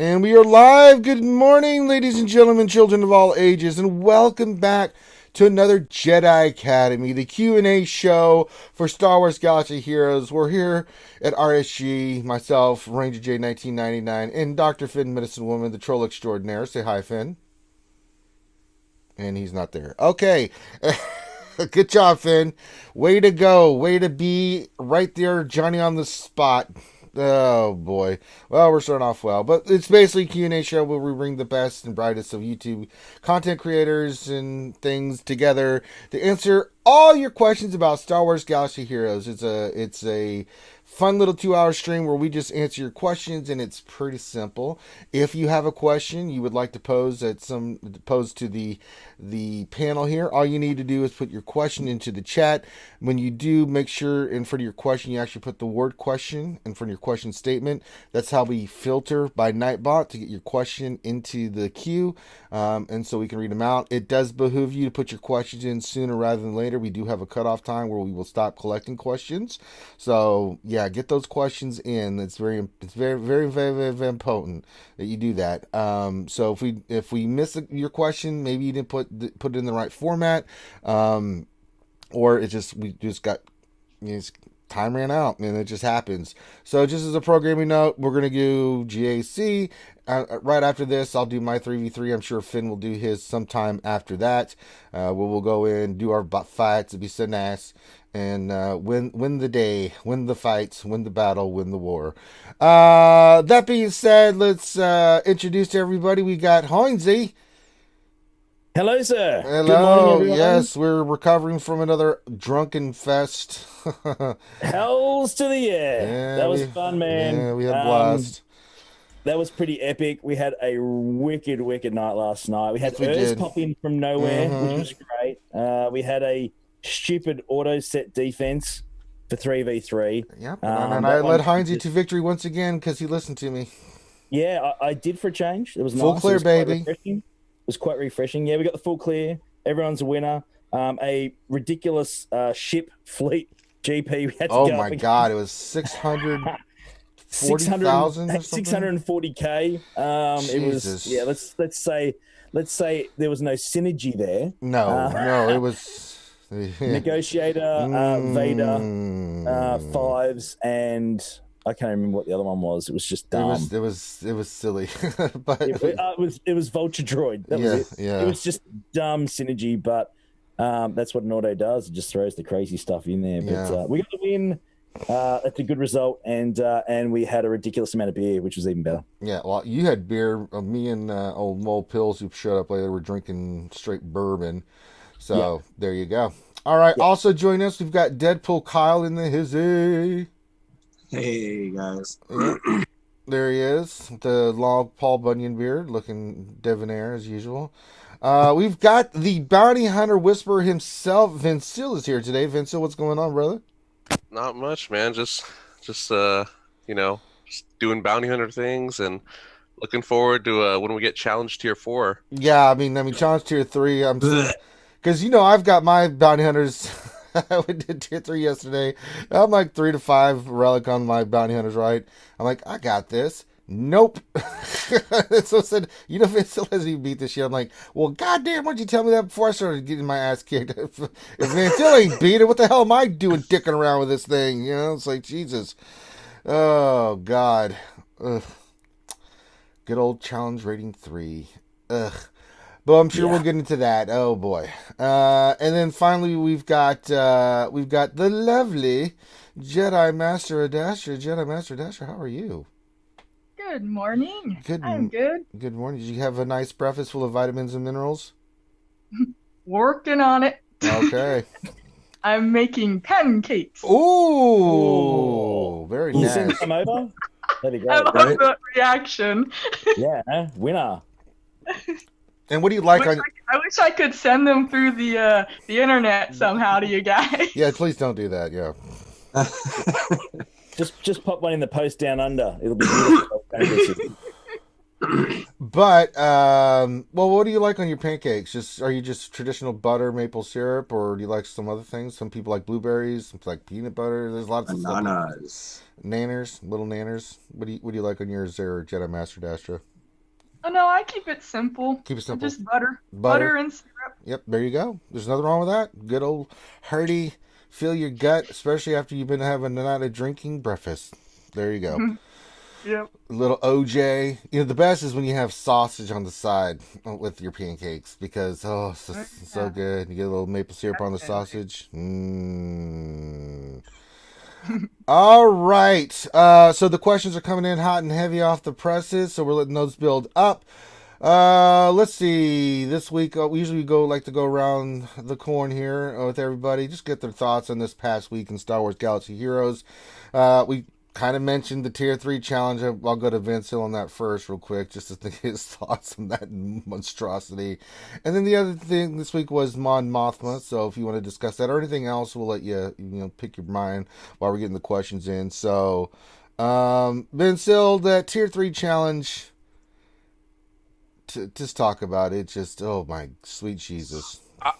And we are live. Good morning, ladies and gentlemen, children of all ages, and welcome back to another Jedi Academy, the Q&A show for Star Wars Galaxy Heroes. We're here at RSG, myself, Ranger J 1999, and Dr. Finn, Medicine Woman, the Troll Extraordinaire. Say hi, Finn. And he's not there. Okay. Good job, Finn. Way to go. Way to be right there, Johnny on the spot. Oh boy. Well, we're starting off well, but it's basically a Q&A show where we bring the best and brightest of YouTube content creators and things together to answer all your questions about Star Wars Galaxy Heroes. It's a fun little 2-hour stream where we just answer your questions, and it's pretty simple. If you have a question you would like to pose to the panel here, all you need to do is put your question into the chat. When you do, make sure in front of your question you actually put the word question in front of your question statement. That's how we filter by Nightbot to get your question into the queue, and so we can read them out. It does behoove you to put your questions in sooner rather than later. We do have a cutoff time where we will stop collecting questions. So yeah, get those questions in. It's very, very important that you do that. So if we miss your question, maybe you didn't put it in the right format, or we just got, time ran out and it just happens. So just as a programming note, we're gonna do GAC. Right after this, I'll do my 3v3. I'm sure Finn will do his sometime after that. We'll go in, do our fights. It'll be so nice. And win the day, win the fights, win the battle, win the war. That being said, let's introduce to everybody. We got Hoinsey. Hello, sir. Hello. Good morning, everyone. Yes, we're recovering from another drunken fest. Hells to the yeah. Yeah, that was fun, man. Yeah, we had a blast. That was pretty epic. We had a wicked night last night. We had Urs pop in from nowhere, which was great. We had a stupid auto set defense for 3v3. Yep. And I led Heinze to victory once again because he listened to me. Yeah, I did for a change. It was full nice. Clear, baby. It was quite refreshing. Yeah, we got the full clear. Everyone's a winner. A ridiculous ship fleet GP we had to go. Oh my god, it was 640,000 or something? 640k. It was, yeah, let's say there was no synergy there. No, it was Negotiator, Vader, Fives, and I can't remember what the other one was. It was just dumb. It was silly, but it was Vulture Droid. That was it. Yeah. It was just dumb synergy, but that's what an auto does. It just throws the crazy stuff in there. But we got the win. That's a good result, and we had a ridiculous amount of beer, which was even better. Yeah, well, you had beer. Me and old Mole Pills, who showed up later, were drinking straight bourbon. So There you go. All right. Yeah. Also join us. We've got Deadpool Kyle in the hizzy. Hey guys. There he is, the long Paul Bunyan beard, looking debonair as usual. We've got the bounty hunter whisperer himself. Vincil is here today. Vincil, what's going on, brother? Not much, man. Just doing bounty hunter things and looking forward to when we get challenge tier 4. Yeah, I mean challenge tier 3. I'm because I've got my bounty hunters. We did tier 3 yesterday. I'm like 3 to 5 relic on my bounty hunters, right? I'm like, I got this. Nope. So said, Vincil has me beat this shit. I'm like, well, goddamn, why'd you tell me that before I started getting my ass kicked? If Vincil ain't beat it, what the hell am I doing dicking around with this thing? It's like, Jesus. Oh, God. Ugh. Good old challenge rating 3. Ugh. But I'm sure we'll get into that. Oh boy! And then finally, we've got the lovely Jedi Master Adasher. Jedi Master Adasher, how are you? Good morning. I'm good. Good morning. Did you have a nice breakfast full of vitamins and minerals? Working on it. Okay. I'm making pancakes. Ooh, very nice. You send some over? That'd be great. I love that reaction. Yeah, winner. And what do you like I wish I could send them through the internet somehow to you guys. Yeah, please don't do that. Yeah. Just pop one in the post down under. It'll be beautiful. But well, what do you like on your pancakes? Are you just traditional butter, maple syrup, or do you like some other things? Some people like blueberries, some people like peanut butter. There's lots of stuff. Bananas. Nanners, little nanners. What do you like on yours there, Jedi Master Dastra? Oh no, I keep it simple. Keep it simple. Just butter and syrup. Yep, there you go. There's nothing wrong with that. Good old hearty, fill your gut, especially after you've been having a night of drinking breakfast. There you go. Yep. A little OJ. You know, the best is when you have sausage on the side with your pancakes because, so good. You get a little maple syrup on the sausage. All right. So the questions are coming in hot and heavy off the presses, so we're letting those build up. Let's see. This week, we usually like to go around the corn here with everybody, just get their thoughts on this past week in Star Wars Galaxy Heroes. We kind of mentioned the Tier 3 challenge. I'll go to Vince Hill on that first real quick, just to think his thoughts on that monstrosity. And then the other thing this week was Mon Mothma, so if you want to discuss that or anything else, we'll let you pick your mind while we're getting the questions in. So, Vince Hill, that Tier 3 challenge, just talk about it. Just, oh my sweet Jesus. I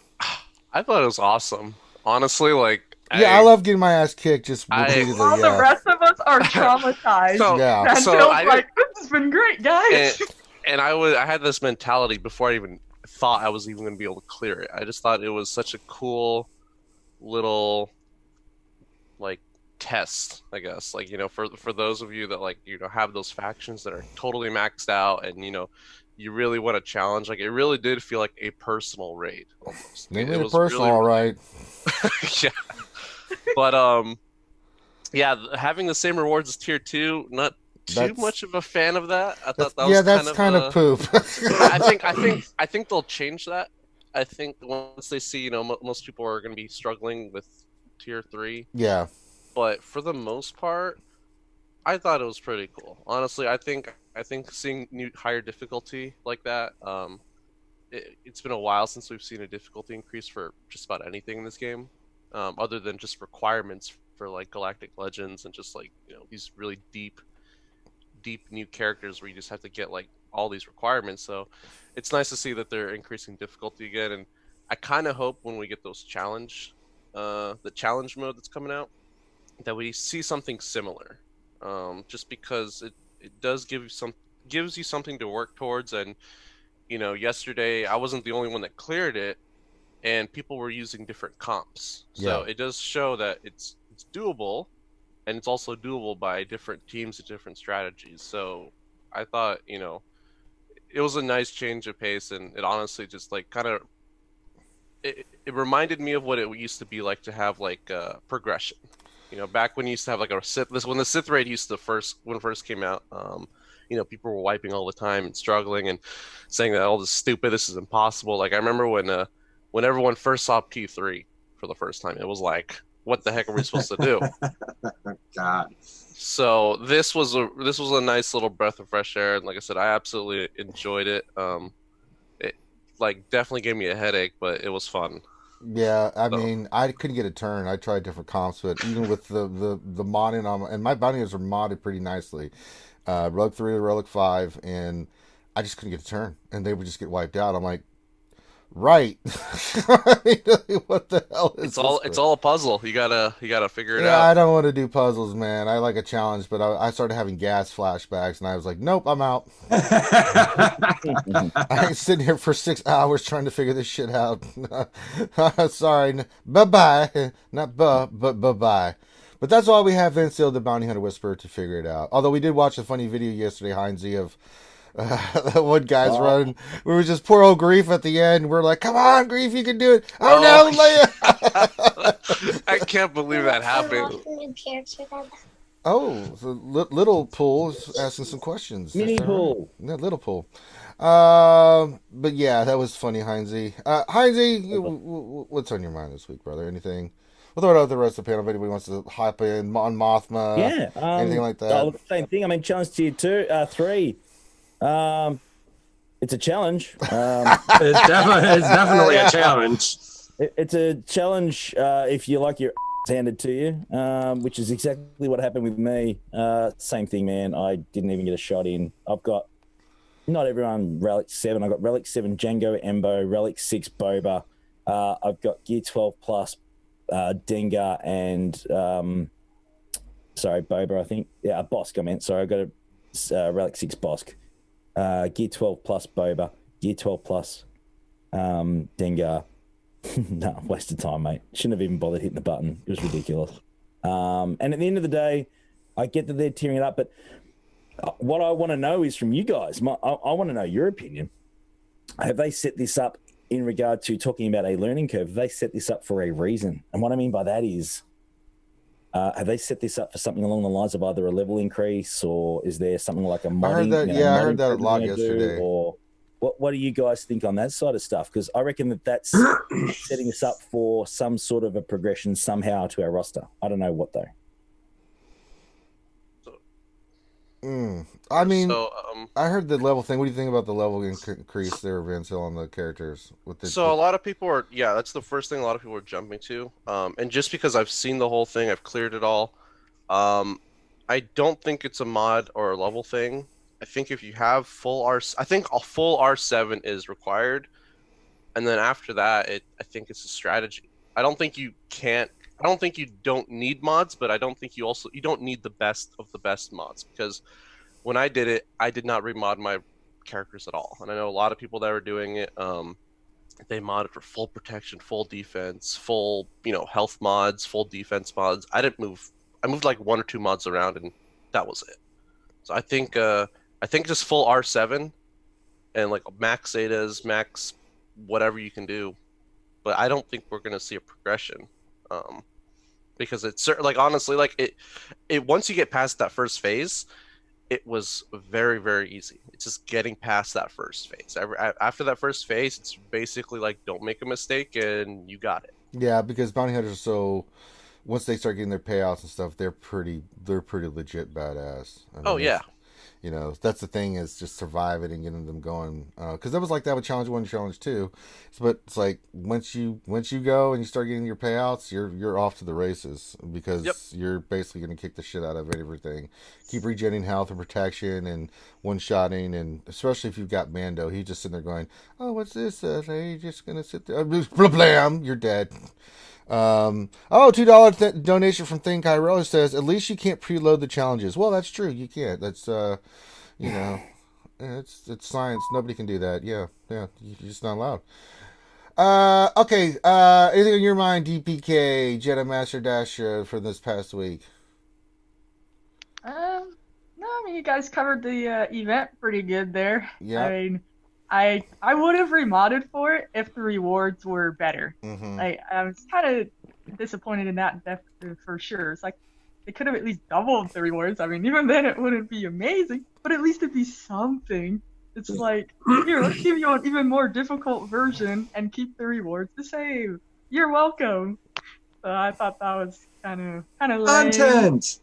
thought it was awesome. Honestly, like, I love getting my ass kicked just repeatedly. While the rest of us are traumatized. So like, this has been great, guys. And I had this mentality before I even thought I was even going to be able to clear it. I just thought it was such a cool little, like, test, I guess. Like, for those of you that, like, have those factions that are totally maxed out and, you really want a challenge. Like, it really did feel like a personal raid almost. It was personal, really, all right. Yeah. But having the same rewards as Tier 2, not too much of a fan of that. I thought that was that's kind of poop. I think they'll change that. I think once they see, most people are going to be struggling with Tier 3. Yeah. But for the most part, I thought it was pretty cool. Honestly, I think seeing higher difficulty like that, it's been a while since we've seen a difficulty increase for just about anything in this game, other than just requirements for like Galactic Legends and just like these really deep new characters where you just have to get like all these requirements. So it's nice to see that they're increasing difficulty again, and I kind of hope when we get those the challenge mode that's coming out, that we see something similar, just because it does gives you something to work towards. And yesterday I wasn't the only one that cleared it, and people were using different comps. So it does show that it's doable, and it's also doable by different teams and different strategies. So I thought, it was a nice change of pace, and it honestly just like kind of it reminded me of what it used to be like to have like progression. Back when you used to have like when the Sith raid when it first came out, people were wiping all the time and struggling and saying that, this is stupid, this is impossible. Like I remember when everyone first saw P3 for the first time, it was like, what the heck are we supposed to do? God. So this was a nice little breath of fresh air, and like I said, I absolutely enjoyed it. It like definitely gave me a headache, but it was fun. Yeah, I mean, I couldn't get a turn. I tried different comps, but even with the modding on, and my bounties are modded pretty nicely. Relic 3 to Relic 5, and I just couldn't get a turn, and they would just get wiped out. I'm like, right. What the hell is it's all a puzzle. You gotta figure it out. Yeah, I don't want to do puzzles, man. I like a challenge, but I started having gas flashbacks, and I was like, nope, I'm out. I ain't sitting here for 6 hours trying to figure this shit out. Sorry. Bye-bye. Not but bye-bye. But that's why we have Vince Hill, the Bounty Hunter Whisperer, to figure it out. Although we did watch a funny video yesterday, Heinzie, of that one guy's running. We were just poor old Grief at the end. We're like, come on, Grief, you can do it. Oh no, Leia! I can't believe that happened. Oh, so Little Pool is asking some questions. Mini Pool. Yeah, Little Pool. But yeah, that was funny, Heinzie. Heinzie, what's on your mind this week, brother? Anything? We'll throw it out the rest of the panel if anybody wants to hop in on Mothma. Yeah. Anything like that. Same thing. I mean, challenge tier 3. It's a challenge. It's definitely a challenge. It's a challenge if you like your handed to you, which is exactly what happened with me. Same thing, man. I didn't even get a shot in. I've got not everyone Relic 7. I've got Relic 7 Django Embo, Relic 6 Boba. I've got Gear 12 Plus Dengar and Boba, I think. Yeah, Bosk, I meant. Sorry, I got a Relic 6 Bosk. Gear 12 Plus Boba, Gear 12 Plus Dengar. No, waste of time, mate. Shouldn't have even bothered hitting the button. It was ridiculous. And at the end of the day, I get that they're tearing it up, but what I want to know is from you guys. I want to know your opinion. Have they set this up in regard to talking about a learning curve? Have they set this up for a reason? And what I mean by that is, have they set this up for something along the lines of either a level increase, or is there something like a modding? I heard that. I heard that a lot yesterday. Or what do you guys think on that side of stuff? Because I reckon that's setting us up for some sort of a progression somehow to our roster. I don't know what though. I mean, I heard the level thing. What do you think about the level increase there, Vince Hill, on the characters? A lot of people are, that's the first thing a lot of people are jumping to. And just because I've seen the whole thing, I've cleared it all. I don't think it's a mod or a level thing. I think if you have full I think a full R7 is required. And then after that, I think it's a strategy. I don't think you don't need mods, but I don't think you don't need the best of the best mods, because when I did it, I did not remod my characters at all. And I know a lot of people that were doing it. They modded for full protection, full defense, full, health mods, full defense mods. I didn't move. I moved like 1 or 2 mods around, and that was it. So I think just full R7 and like max Zetas, max whatever you can do. But I don't think we're gonna see a progression. Because it's like, honestly, like it once you get past that first phase, it was very, very easy. It's just getting past that first phase. After that first phase, it's basically like, don't make a mistake and you got it. Yeah, because bounty hunters are so, once they start getting their payouts and stuff, they're pretty legit badass. I mean, yeah. That's the thing, is just surviving and getting them going. Because that was like that with Challenge 1, Challenge 2. But it's like once you go and you start getting your payouts, you're off to the races, because you're basically going to kick the shit out of everything. Keep regenerating health and protection and one-shotting, and especially if you've got Mando, he's just sitting there going, "Oh, what's this? You're just going to sit there, blam, you're dead." $2 donation from Thing Kyrell says, "At least you can't preload the challenges." Well, that's true. You can't. That's it's science. Nobody can do that. Yeah. You're just not allowed. Okay. Anything on your mind, DPK, Jedi Master Dash, for this past week? No, I mean, you guys covered the event pretty good there. Yeah. I mean, I would have remodded for it if the rewards were better. Mm-hmm. I was kind of disappointed in that for sure. It's like they could have at least doubled the rewards. I mean, even then it wouldn't be amazing, but at least it'd be something. It's like, here, let's give you an even more difficult version and keep the rewards the same. You're welcome. So I thought that was kind of lame. Content.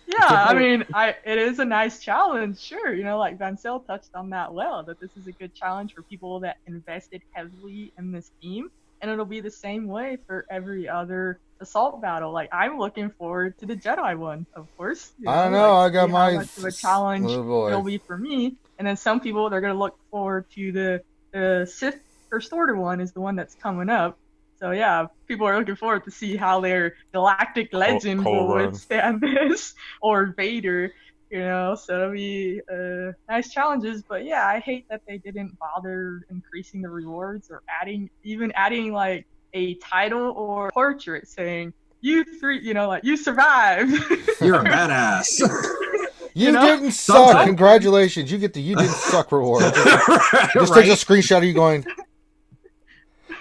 Yeah, I mean, it is a nice challenge, sure. Like Vancel touched on that well, that this is a good challenge for people that invested heavily in this team, and it'll be the same way for every other assault battle. Like, I'm looking forward to the Jedi one, of course. I don't know, I got my... How much of a challenge it'll be for me. And then some people, they're going to look forward to the Sith First Order one, is the one that's coming up. So yeah, people are looking forward to see how their Galactic legend will withstand this, or Vader, so it'll be nice challenges. But yeah, I hate that they didn't bother increasing the rewards or adding like a title or portrait saying, "You three, like, you survived. You're a badass." You didn't suck. Congratulations. You get the "you didn't suck" reward. Just take a screenshot of you going,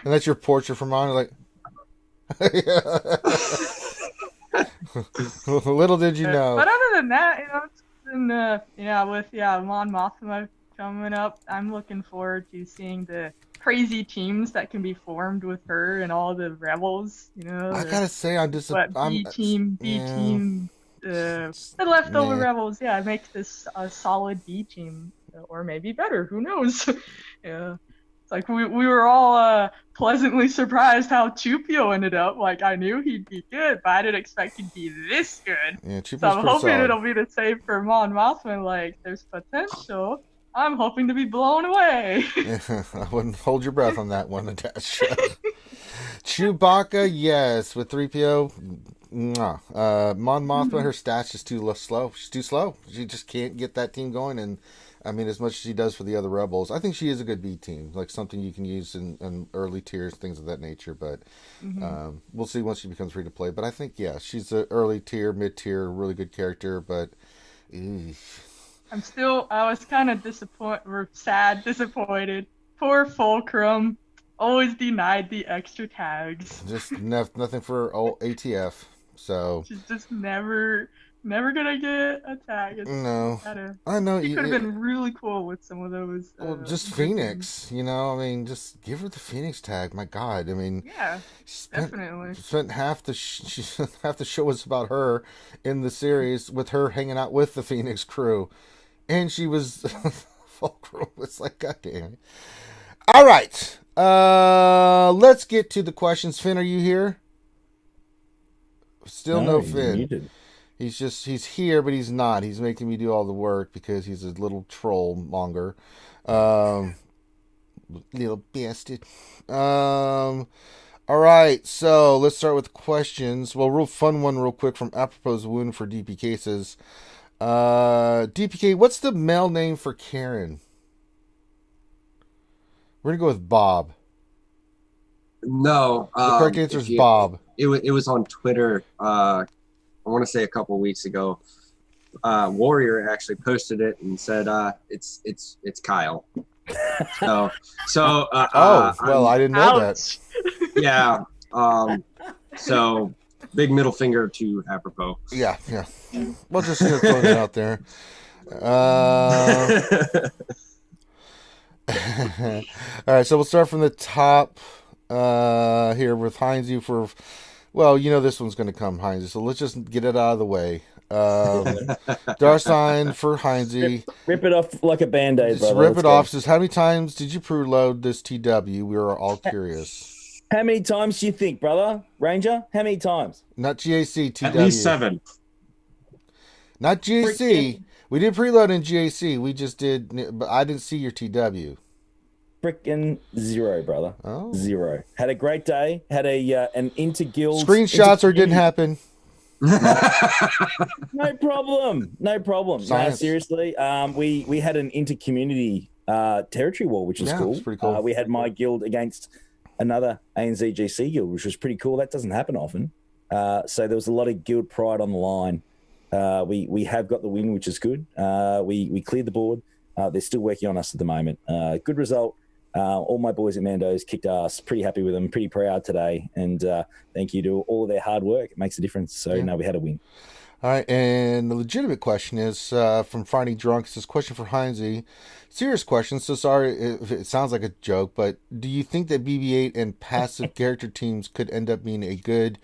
and that's your portrait from on, like. Little did you know. But other than that, it's been, with Mon Mothma coming up, I'm looking forward to seeing the crazy teams that can be formed with her and all the rebels. I gotta say, I'm disappointed. B team, the leftover rebels. Yeah, it makes this a solid B team, or maybe better. Who knows? Yeah. It's like we were all pleasantly surprised how Chupio ended up. Like I knew he'd be good, but I didn't expect he'd be this good. Yeah, Chupio's so I'm pretty hoping solid. it'll be the same for Mon Mothma. Like there's potential. I'm hoping to be blown away. I wouldn't hold your breath on that one, Natasha. Chewbacca, yes. With 3PO, Mon Mothma, her stats just too slow. She's too slow. She just can't get that team going. And I mean, as much as she does for the other rebels, I think she is a good B team, like something you can use in early tiers, things of that nature. But we'll see once she becomes free to play. But I think, yeah, she's an early tier, mid tier, really good character. But I was kind of disappointed. Poor Fulcrum. Always denied the extra tags. Just nothing for old ATF. So she's just never gonna get a tag. No, I know she could have been really cool with some of those. Well, just Phoenix, you know. I mean, just give her the Phoenix tag. My God, I mean, yeah, definitely. Spent half the show was about her in the series with her hanging out with the Phoenix crew, and she was Fulcrum. It's like, God damn it. All right. Let's get to the questions. Finn, are you here? Still no Finn. Muted. He's here, but he's not. He's making me do all the work because he's a little troll monger. Little bastard. All right, so let's start with questions. Well, real fun one real quick from Apropos Wound for DPK says, DPK, what's the male name for Karen? We're going to go with Bob. No. The correct answer is Bob. It was on Twitter, I want to say a couple weeks ago. Warrior actually posted it and said, it's Kyle. Well, I didn't know that. Yeah. So big middle finger to Apropos. Yeah. We'll just throw that out there. All right, so we'll start from the top here with Heinze for, well, you know this one's going to come, Heinze, so let's just get it out of the way. Darsign for Heinze. Rip it off like a Band-Aid, brother. Rip it off. Says, how many times did you preload this TW? We were all curious. How many times do you think, brother? Ranger? How many times? Not GAC, TW. At least 7. Not GAC. We did preload in GAC. We just did, but I didn't see your TW. Frickin' 0, brother. Oh. 0. Had a great day. Had an inter-guild. Screenshots or didn't happen. No problem. Science. No, seriously. We had an inter-community territory war, which was cool. It's pretty cool. We had my guild against another ANZGC guild, which was pretty cool. That doesn't happen often. So there was a lot of guild pride on the line. We have got the win, which is good. We cleared the board. They're still working on us at the moment. Good result. All my boys at Mando's kicked ass. Pretty happy with them. Pretty proud today. And thank you to all of their hard work. It makes a difference. So, no, we had a win. All right. And the legitimate question is from Friday Drunk. It says, question for Heinze. Serious question. So sorry if it sounds like a joke, but do you think that BB-8 and passive character teams could end up being good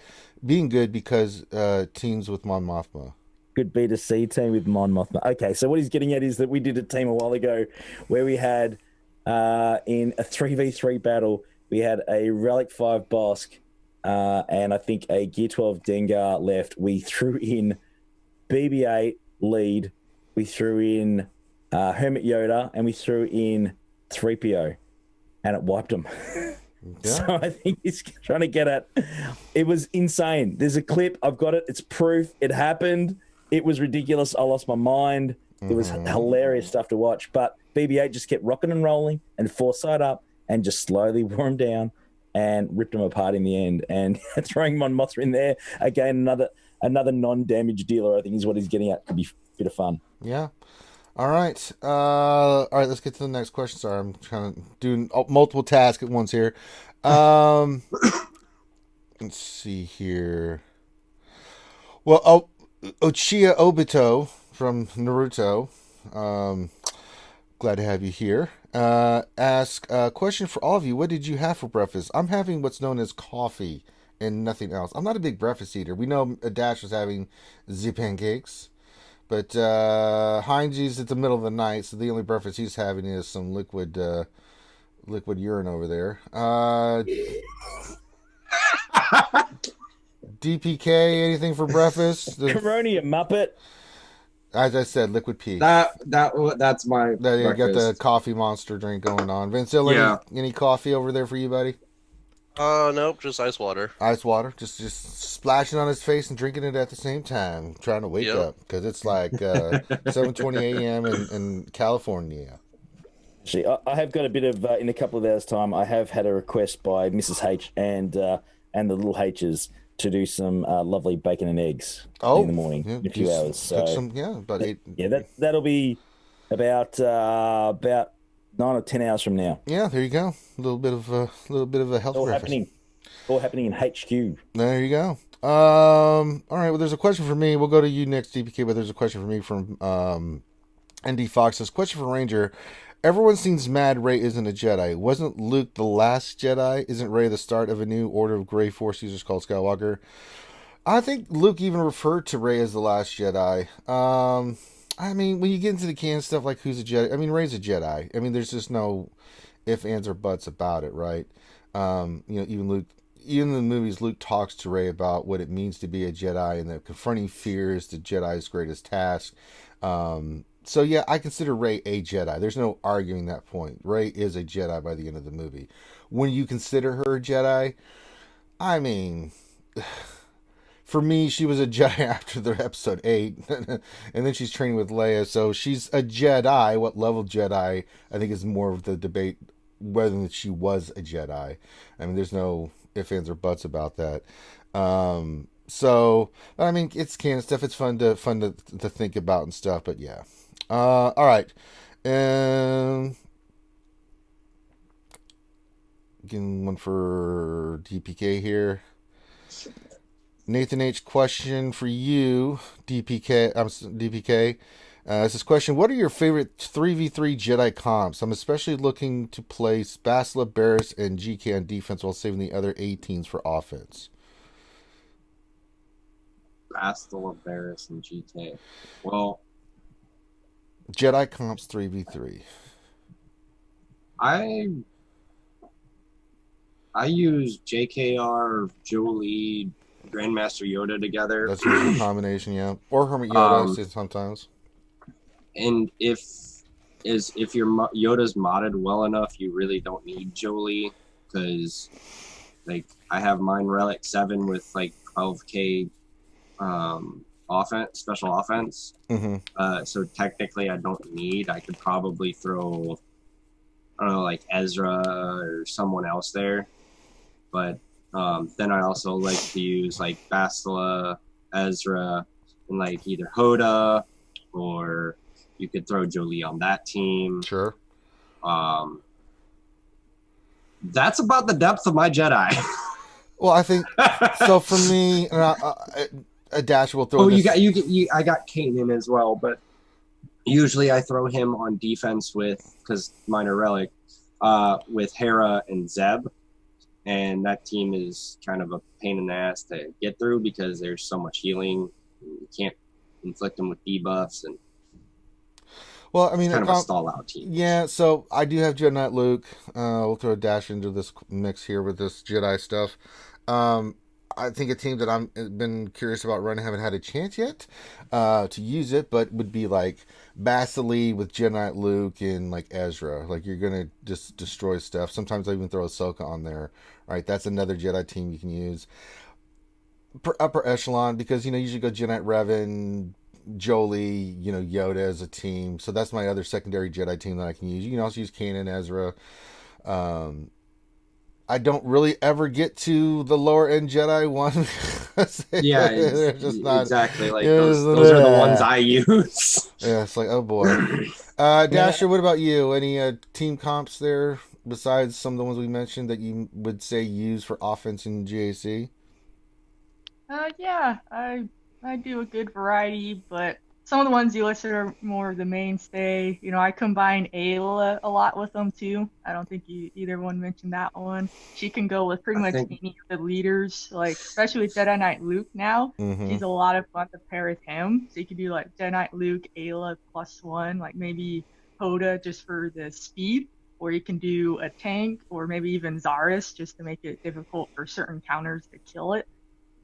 because teams with Mon Mothma? Good B2C team with Mon Mothma. Okay, so what he's getting at is that we did a team a while ago where we had in a 3v3 battle, we had a Relic 5 Bosk and I think a Gear 12 Dengar left. We threw in BB-8 lead, we threw in Hermit Yoda, and we threw in 3PO, and it wiped them. Yeah. So I think he's trying to get at, it was insane. There's a clip, I've got it, it's proof, it happened. It was ridiculous. I lost my mind. It was hilarious stuff to watch. But BB-8 just kept rocking and rolling and foresight up and just slowly wore him down and ripped him apart in the end. And throwing Mon Mothma in there, again, another non-damage dealer, I think is what he's getting at. Could be a bit of fun. Yeah. All right. Let's get to the next question. Sorry, I'm trying to do multiple tasks at once here. Let's see here. Well, Ochiya Obito from Naruto, glad to have you here. Ask a question for all of you. What did you have for breakfast? I'm having what's known as coffee and nothing else. I'm not a big breakfast eater. We know Dash was having the pancakes, but Heinze's at the middle of the night, so the only breakfast he's having is some liquid liquid urine over there. DPK, anything for breakfast? Corona, you muppet. As I said, liquid pee. That's my. You got the breakfast. coffee monster drink going on. Vincil, Yeah. any coffee over there for you, buddy? Nope, just ice water. Ice water, just splashing on his face and drinking it at the same time, trying to wake up because it's like 7:20 a.m. in California. Actually, I have got a bit of in a couple of hours' time. I have had a request by Mrs. H and the little H's to do some lovely bacon and eggs in the morning in a few hours. So about 8. Yeah, that'll be about 9 or 10 hours from now. Yeah, there you go. A little bit of a health breakfast. All happening in HQ. There you go. All right. Well, there's a question for me. We'll go to you next, DPK. But there's a question for me from ND Fox. This question for Ranger. Everyone seems mad Rey isn't a Jedi. Wasn't Luke the last Jedi? Isn't Rey the start of a new order of gray Force users called Skywalker? I think Luke even referred to Rey as the last Jedi. I mean, when you get into the canon stuff like who's a Jedi, I mean, Rey's a Jedi. I mean, there's just no ifs, ands, or buts about it, right? Even Luke, even in the movies, Luke talks to Rey about what it means to be a Jedi and that confronting fear is the Jedi's greatest task. So yeah, I consider Rey a Jedi. There's no arguing that point. Rey is a Jedi by the end of the movie. When you consider her a Jedi, I mean, for me, she was a Jedi after the episode 8, and then she's training with Leia, so she's a Jedi. What level Jedi, I think, is more of the debate whether she was a Jedi. I mean, there's no ifs, ands, or buts about that. So, I mean, it's canon stuff. It's fun to think about and stuff, but yeah. All right. Getting one for DPK here. Nathan H. question for you, DPK. DPK. This is question: what are your favorite 3v3 Jedi comps? I'm especially looking to place Bastila, Barriss, and GK on defense while saving the other 18s for offense. Bastila, Barriss, and GK. Well, Jedi comps 3v3. I use JKR, Jolie, Grandmaster Yoda together. That's usually a combination, yeah. Or Hermit Yoda sometimes. And if your Yoda's modded well enough, you really don't need Jolie, because like I have mine Relic 7 with like 12k special offense. Mm-hmm. So technically I could probably throw, I don't know, like Ezra or someone else there. But then I also like to use like Bastila, Ezra, and like either Hoda, or you could throw Jolie on that team. Sure. That's about the depth of my Jedi. Well, I think so. For me, a Dash will throw. Oh, I got Kanan as well, but usually I throw him on defense because mine are Relic, with Hera and Zeb, and that team is kind of a pain in the ass to get through because there's so much healing. You can't inflict them with debuffs, and well, I mean, kind of a stall out team. Yeah, so I do have Jedi Knight Luke. We'll throw a Dash into this mix here with this Jedi stuff. I think a team that I've been curious about running, haven't had a chance yet to use it, but would be like Basili with Jedi Knight Luke and like Ezra. Like you're gonna just destroy stuff. Sometimes I even throw Ahsoka on there. All right, that's another Jedi team you can use. Upper echelon, because usually go Jedi Knight Revan, Jolie, Yoda as a team. So that's my other secondary Jedi team that I can use. You can also use Kanan, Ezra. I don't really ever get to the lower end Jedi one. Yeah, they're just not exactly. Like those are the ones I use. Yeah, it's like, oh boy. Dasher, what about you? Any team comps there besides some of the ones we mentioned that you would say use for offense in GAC? Yeah, I do a good variety, but some of the ones you listed are more of the mainstay. I combine Ayla a lot with them too. I don't think either one mentioned that one. She can go with pretty much any of the leaders, like especially with Jedi Knight Luke now. Mm-hmm. She's a lot of fun to pair with him. So you could do like Jedi Knight Luke, Ayla +1, like maybe Hoda just for the speed, or you can do a tank, or maybe even Zarus, just to make it difficult for certain counters to kill it.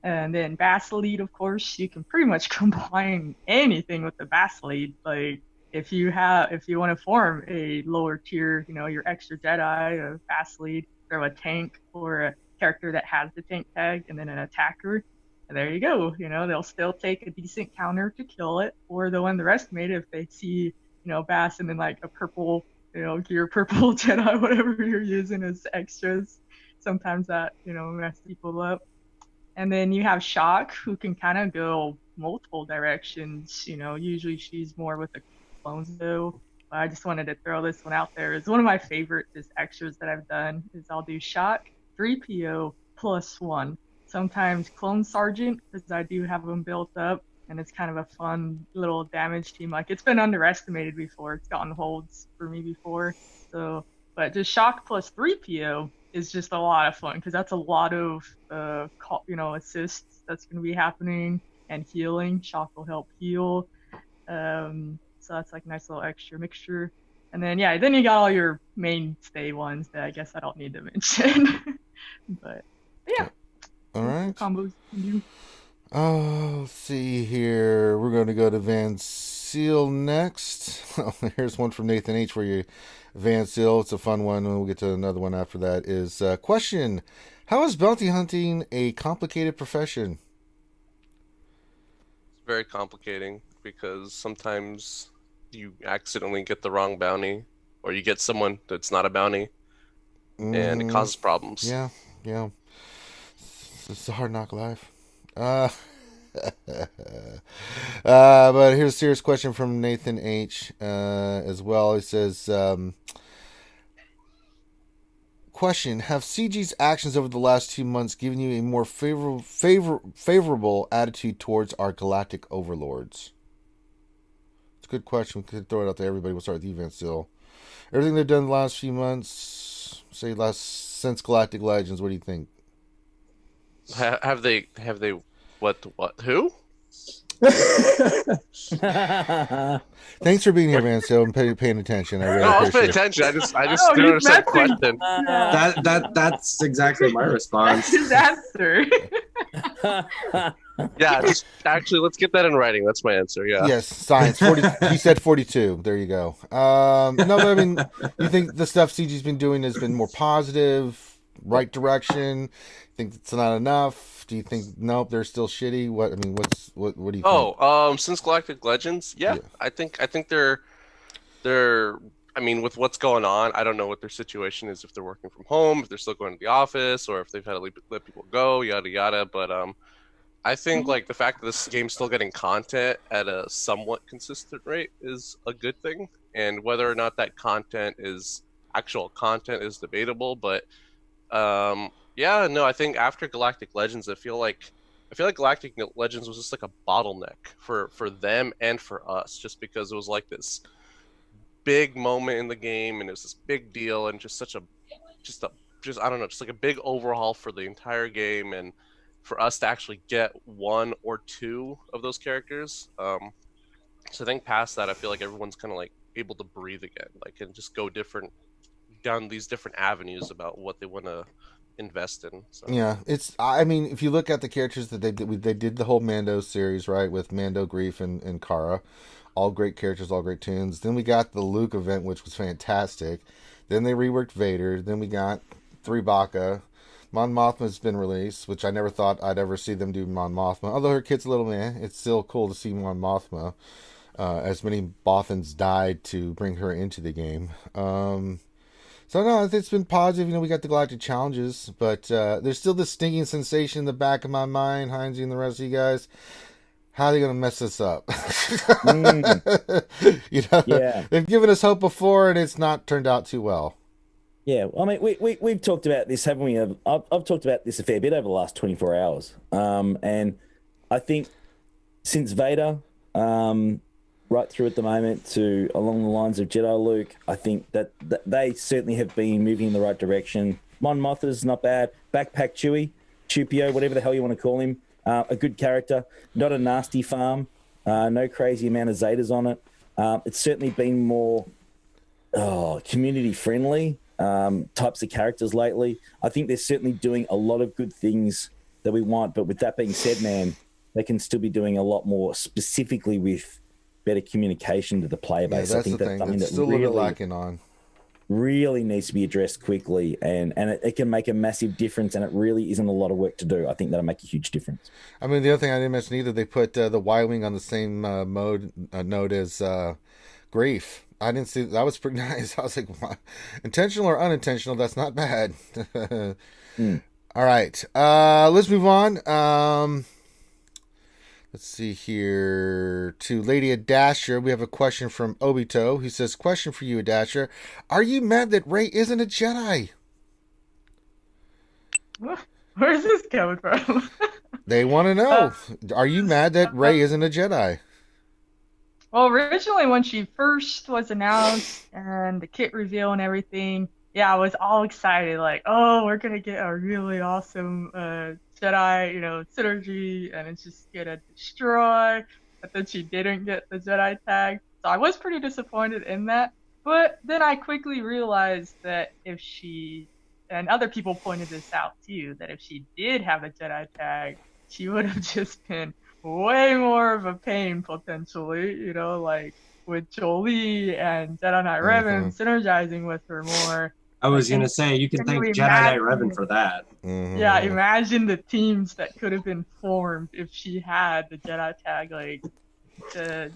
And then Basilied, of course, you can pretty much combine anything with the Basilied. Like if you want to form a lower tier, your extra Jedi, a Basilied, throw a tank or a character that has the tank tag, and then an attacker. And there you go. They'll still take a decent counter to kill it, or they'll underestimate it if they see, Bass and then like a purple, gear purple Jedi, whatever you're using as extras. Sometimes that, mess people up. And then you have Shock, who can kind of go multiple directions. Usually she's more with the clones though. But I just wanted to throw this one out there. It's one of my favorite just extras that I've done is I'll do Shock, 3PO, +1. Sometimes Clone Sergeant, because I do have them built up, and it's kind of a fun little damage team. Like, it's been underestimated before. It's gotten holds for me before. But just Shock plus 3PO is just a lot of fun, because that's a lot of, assists that's going to be happening, and healing. Shock will help heal. So that's like a nice little extra mixture. And then, then you got all your mainstay ones that I guess I don't need to mention. But, yeah. All right. Combos you can do. Oh, let's see here. We're going to go to Van Seal next. Oh, here's one from Nathan H. for you, Van Seal. It's a fun one. We'll get to another one after that. Is question: how is bounty hunting a complicated profession? It's very complicating because sometimes you accidentally get the wrong bounty, or you get someone that's not a bounty, and it causes problems. Yeah. It's a hard knock life. But here's a serious question from Nathan H. As well. He says, question: have CG's actions over the last 2 months given you a more favorable attitude towards our galactic overlords? It's a good question. We could throw it out to everybody. We'll start with you, Van Seal. Everything they've done the last few months, since Galactic Legends, what do you think? Have they what who? Thanks for being here, Van Seal, and paying attention. I was paying attention. I just don't understand the question. That's exactly my response. That's his answer. Yeah, actually, let's get that in writing. That's my answer. Yeah. Yes, science. 40. He said 42. There you go. No, but I mean, you think the stuff CG's been doing has been more positive, right direction? Think it's not enough? Do you think nope, they're still shitty? What do you think? Since Galactic Legends, yeah. I think they're I mean, with what's going on, I don't know what their situation is, if they're working from home, if they're still going to the office, or if they've had to let people go, yada yada. But I think like the fact that this game's still getting content at a somewhat consistent rate is a good thing, and whether or not that content is actual content is debatable. But I think after Galactic Legends, I feel like Galactic Legends was just like a bottleneck for them and for us, just because it was like this big moment in the game, and it was this big deal, and just I don't know, just like a big overhaul for the entire game, and for us to actually get one or two of those characters. So I think past that, I feel like everyone's kind of like able to breathe again, like, and just go down these different avenues about what they want to invest in. So. Yeah, I mean, if you look at the characters that they did the whole Mando series, right, with Mando, Grief, and Cara, all great characters, all great tunes. Then we got the Luke event, which was fantastic. Then they reworked Vader. Then we got 3 Baka. Mon Mothma's been released, which I never thought I'd ever see them do Mon Mothma. Although her kid's a little man, it's still cool to see Mon Mothma. As many Bothans died to bring her into the game. So no, it's been positive. We got the Galactic Challenges, but there's still this stinging sensation in the back of my mind, Heinzie and the rest of you guys. How are they going to mess this up? They've given us hope before, and it's not turned out too well. Yeah, I mean, we've talked about this, haven't we? I've talked about this a fair bit over the last 24 hours. And I think since Vader, right through at the moment to along the lines of Jedi Luke, I think that they certainly have been moving in the right direction. Mon Mothma's not bad. Backpack Chewpio, whatever the hell you want to call him. A good character. Not a nasty farm. No crazy amount of Zetas on it. It's certainly been more community friendly types of characters lately. I think they're certainly doing a lot of good things that we want. But with that being said, man, they can still be doing a lot more specifically with better communication to the player base. That's I think the that's thing. something It's that still really, a little lacking on. Really needs to be addressed quickly, and it can make a massive difference, and it really isn't a lot of work to do. I think that'll make a huge difference. I mean, the other thing I didn't mention either, they put the Y-Wing on the same node as Grief. I didn't see that. Was pretty nice. I was like, what? Intentional or unintentional, that's not bad. All right, let's move on. Let's see here. To Lady Adasher, we have a question from Obito. He says, question for you, Adasher. Are you mad that Rey isn't a Jedi? Where's this coming from? They want to know. Are you mad that Rey isn't a Jedi? Well, originally when she first was announced and the kit reveal and everything, yeah, I was all excited, like, oh, we're gonna get a really awesome Jedi, synergy, and it's just gonna destroy. But then she didn't get the Jedi tag, so I was pretty disappointed in that. But then I quickly realized that if she, and other people pointed this out too, that if she did have a Jedi tag, she would have just been way more of a pain potentially, like with Jolie and Jedi Knight Revan synergizing with her more. I was going to say, you can thank Jedi Knight Revan for that. Yeah, imagine the teams that could have been formed if she had the Jedi tag. It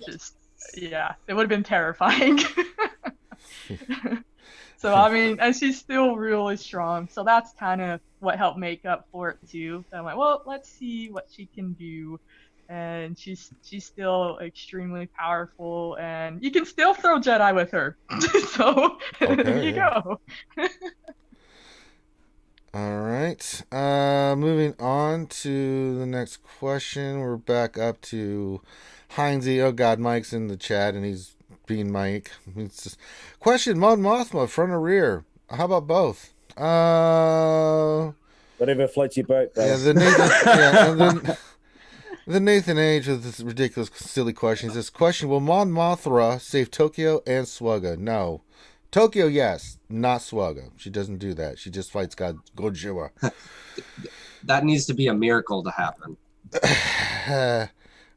would have been terrifying. So, I mean, and she's still really strong. So that's kind of what helped make up for it, too. So I'm like, well, let's see what she can do. And she's still extremely powerful, and you can still throw Jedi with her. So there you go. All right. Moving on to the next question. We're back up to Heinzie. Oh God, Mike's in the chat, and he's being Mike. Question: Mon Mothma, front or rear? How about both? Whatever floats your boat. Yeah, the Nathan Age with this ridiculous, silly question. He says, question, will Mon Mothma save Tokyo and SWGOH? No. Tokyo, yes. Not SWGOH. She doesn't do that. She just fights Gojira. That needs to be a miracle to happen.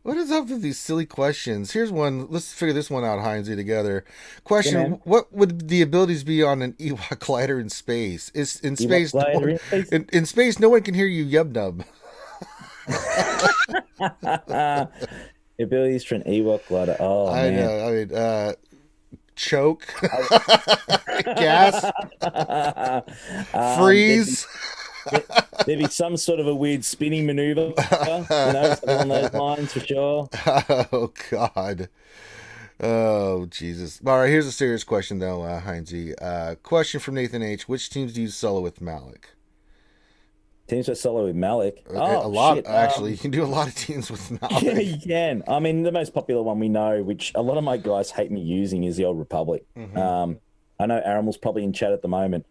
What is up with these silly questions? Here's one. Let's figure this one out, Heinzie, together. Question, what would the abilities be on an Ewok glider in space? In space, no one can hear you yub-nub. Abilities for an Ewok glider. Oh, I man. know. I mean, choke, gas, freeze. There'd be some sort of a weird spinning maneuver, something along those lines for sure. Oh God. Oh Jesus. All right, here's a serious question though, Heinzie. Question from Nathan H. Which teams do you solo with Malik? Teams that solo with Malik. A lot, actually. You can do a lot of teams with Malik. Yeah, you can. I mean, the most popular one we know, which a lot of my guys hate me using, is the Old Republic. I know Aramel's probably in chat at the moment.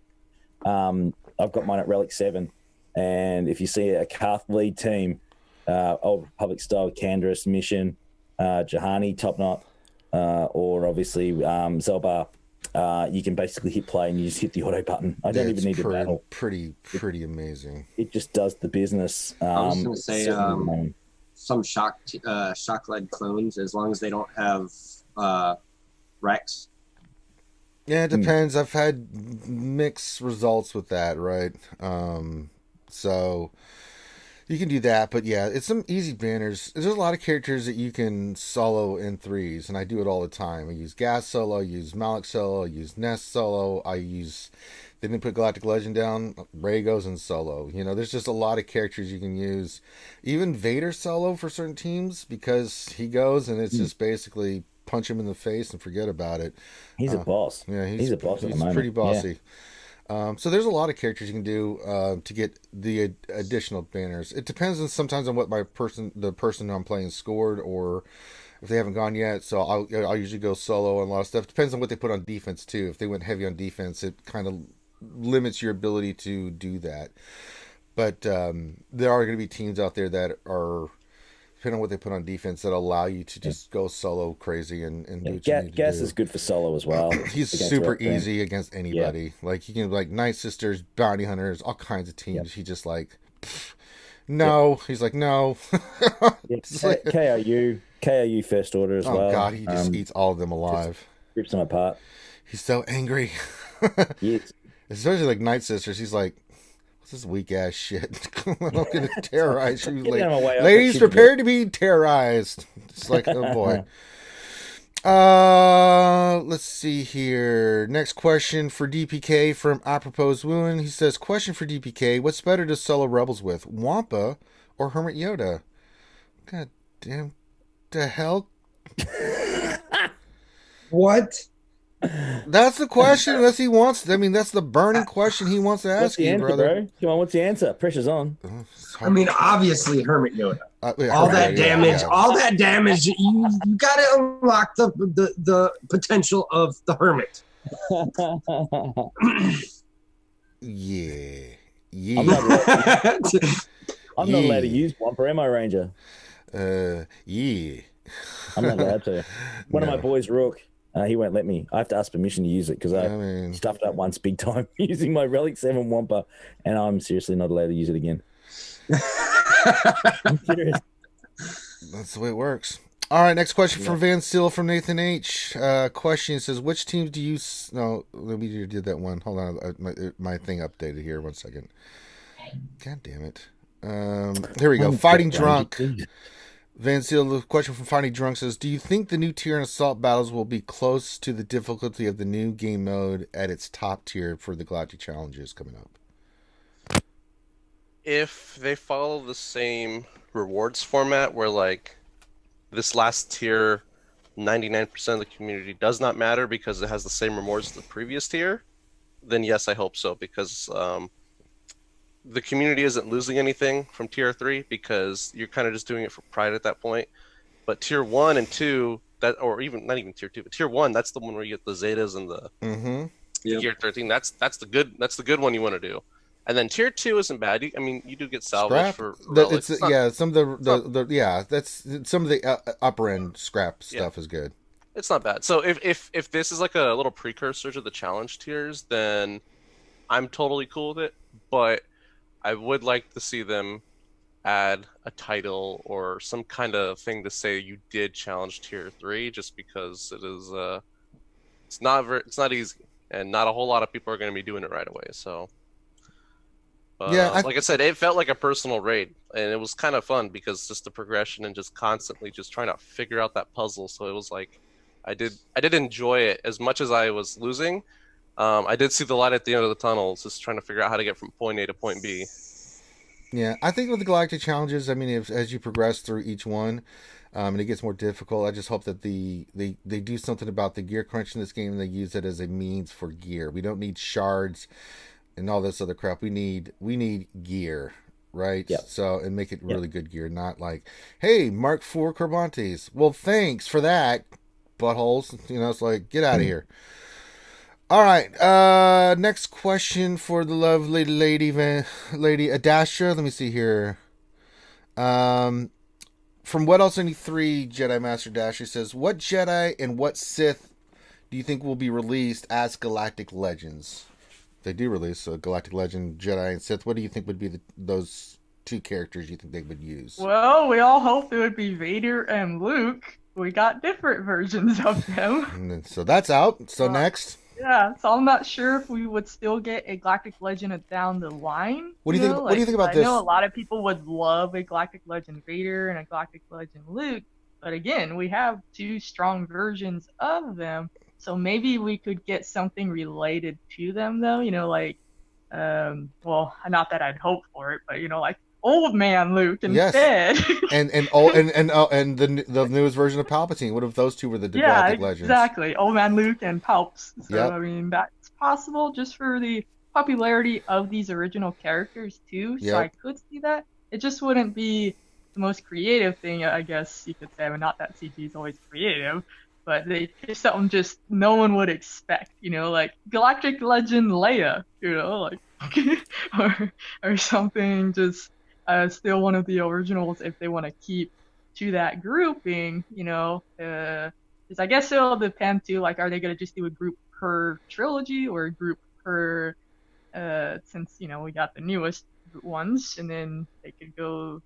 I've got mine at Relic 7. And if you see a Karth lead team, Old Republic style, Canderous, Mission, Jahani, Top Knot, or obviously Zelbar, you can basically hit play and you just hit the auto button. I don't even need to battle. Pretty amazing. It just does the business. I was going to say some shock-led clones, as long as they don't have Rex. Yeah, it depends. I've had mixed results with that, right? So you can do that, but yeah, it's some easy banners. There's a lot of characters that you can solo in threes, and I do it all the time. I use Gas solo, I use Malik solo, I use Nest solo, they didn't put Galactic Legend down, Rey goes in solo. There's just a lot of characters you can use. Even Vader solo for certain teams, because he goes and it's just basically punch him in the face and forget about it. He's a boss. Yeah, he's a boss. He's pretty bossy. Yeah. So there's a lot of characters you can do to get the additional banners. It depends sometimes on what the person I'm playing scored, or if they haven't gone yet. So I'll usually go solo on a lot of stuff. Depends on what they put on defense too. If they went heavy on defense, it kind of limits your ability to do that. But there are going to be teams out there that are depending on what they put on defense, that allow you to just go solo crazy and do what you need to Gas do. is good for solo as well. He's super easy against anybody. Like, he can, like, Night Sisters, Bounty Hunters, all kinds of teams. He just, like, no. He's like, no. Like, KRU First Order as well. Oh, God, he just eats all of them alive. Rips them apart. He's so angry. Yes. Especially, like, Night Sisters. He's like, what's this weak-ass shit? I'm going to terrorize you. Like, ladies, prepare to be terrorized. It's like, oh, boy. Let's see here. Next question for DPK from Apropos Woon. He says, question for DPK. What's better to solo Rebels with, Wampa or Hermit Yoda? God damn. The hell? What? That's the question. Unless he wants. I mean, that's the burning question he wants to ask you, brother. Bro? Come on, what's the answer? Pressure's on. I mean, obviously, Hermit Yoda. All that damage. You got to unlock the potential of the Hermit. Yeah. I'm not allowed to use Wampa, am I, Ranger? Yeah. I'm not allowed to. One of my boys, Rook. He won't let me. I have to ask permission to use it because I stuffed up once big time using my Relic 7 Wampa, and I'm seriously not allowed to use it again. I'm serious. That's the way it works. All right, next question from Van Seal from Nathan H. Question says, which teams do you... No, let me do that one. Hold on. My thing updated here. 1 second. God damn it. Here we go. Fighting Drunk. Van Seal, the question from Fighting Drunk says, do you think the new tier in Assault Battles will be close to the difficulty of the new game mode at its top tier for the Galactic challenges coming up? If they follow the same rewards format where, like, this last tier, 99% of the community does not matter because it has the same rewards as the previous tier, then yes, I hope so, because the community isn't losing anything from tier 3 because you're kind of just doing it for pride at that point. But tier 1 and 2, that, or even not even tier 2, but tier 1, that's the one where you get the Zetas and the Gear 13. That's the good one you want to do. And then tier 2 isn't bad. I mean, you do get salvage for relics. Some of the upper end scrap stuff is good. It's not bad. So if this is like a little precursor to the challenge tiers, then I'm totally cool with it. But I would like to see them add a title or some kind of thing to say you did challenge tier 3, just because it is it's not easy, and not a whole lot of people are going to be doing it right away. So like I said, it felt like a personal raid, and it was kind of fun because just the progression and just constantly just trying to figure out that puzzle. So it was like I did enjoy it as much as I was losing. I did see the light at the end of the tunnel, just trying to figure out how to get from point A to point B. Yeah, I think with the Galactic challenges, I mean, as you progress through each one, and it gets more difficult, I just hope that they do something about the gear crunch in this game, and they use it as a means for gear. We don't need shards and all this other crap. We need gear, right? Yep. So, and make it really good gear, not like, hey, Mark IV Carbantes. Well, thanks for that, buttholes. You know, it's like, get out of here. All right, next question for the lovely lady Adastra. Let me see here. From What Else 93, Jedi Master Dasher says, what Jedi and what Sith do you think will be released as Galactic Legends? If they do release a Galactic Legend, Jedi and Sith, what do you think would be those two characters you think they would use? Well, we all hoped it would be Vader and Luke. We got different versions of them. So that's out. So next... Yeah, so I'm not sure if we would still get a Galactic Legend down the line. What do you think? What do you think about this? I know a lot of people would love a Galactic Legend Vader and a Galactic Legend Luke, but again, we have two strong versions of them, so maybe we could get something related to them, though. You know, like, well, not that I'd hope for it, but you know, like old man Luke instead. Yes. and the newest version of Palpatine. What if those two were the Galactic Legends? Yeah, exactly. Old man Luke and Palps. So I mean, that's possible just for the popularity of these original characters too. So I could see that. It just wouldn't be the most creative thing, I guess you could say. I mean, not that CG is always creative, but it's something just no one would expect. You know, like Galactic Legend Leia. You know, like or something just. Still one of the originals if they want to keep to that grouping, because I guess it'll depend too. Like, are they gonna just do a group per trilogy or a group per? Since we got the newest ones, and then they could go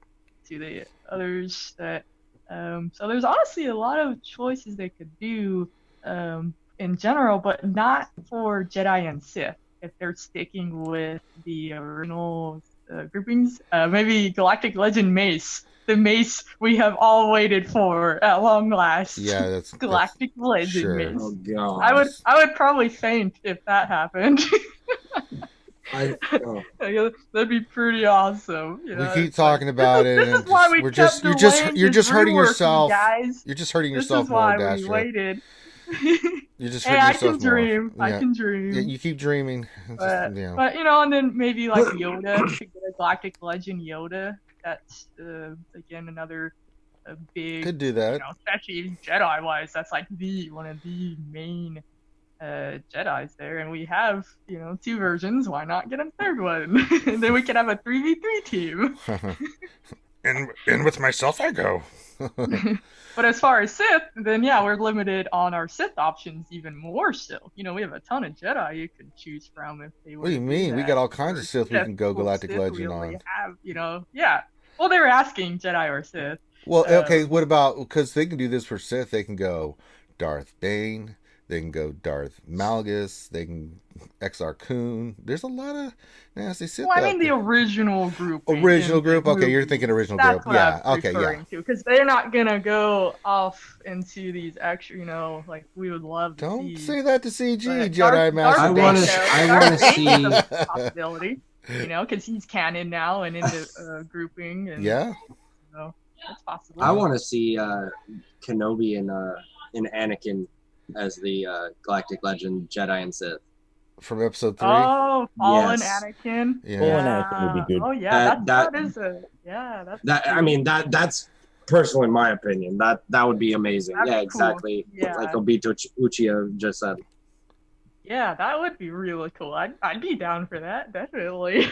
to the others that. So there's honestly a lot of choices they could do in general, but not for Jedi and Sith. If they're sticking with the original groupings, maybe Galactic Legend Mace, the Mace we have all waited for at long last. Yeah, that's Galactic Legend sure. Mace. Oh god. I would probably faint if that happened. Oh. That'd be pretty awesome. We keep talking about it, this and is why we you're just hurting yourself. Guys. You're just hurting This yourself is why more, we Dasher. waited. You're just Hey, hurting I yourself can dream. more. I can dream. Yeah, you keep dreaming. But and then maybe like Yoda, could get a Galactic Legend Yoda. That's again another big. Could do that. Especially Jedi wise, that's like one of the main Jedis there, and we have 2 versions. Why not get a third one? And then we can have a 3v3 team. and with myself I go. But as far as Sith, then yeah, we're limited on our Sith options even more still. We have a ton of Jedi you could choose from if they were. What do you mean? We got all kinds of Sith we can go Galactic Legend on. Yeah. Well, they were asking Jedi or Sith. Well, okay, what about, because they can do this for Sith, they can go Darth Bane, they can go Darth Malgus, they can XR Kun. There's a lot of nasty Sith. Well, I mean the original group. Original group? Okay, you're thinking original group. Yeah, okay, yeah. Because they're not going to go off into these extra, like we would love to Don't see. say that to CG, But Jedi Master. I wanna see- Darth Bane is a possibility, because he's canon now and into grouping. And, Yeah. So that's possible. I want to see Kenobi and Anakin as the Galactic Legend Jedi and Sith. From episode 3? Oh, Fallen Yes. Anakin. Yeah. Fallen Anakin would be good. Oh yeah, That- that is a that's That I mean that's personally my opinion. That would be amazing. That'd Yeah, be cool. exactly. Yeah. Like Obito Uchiha just said. Yeah, that would be really cool. I'd be down for that, definitely.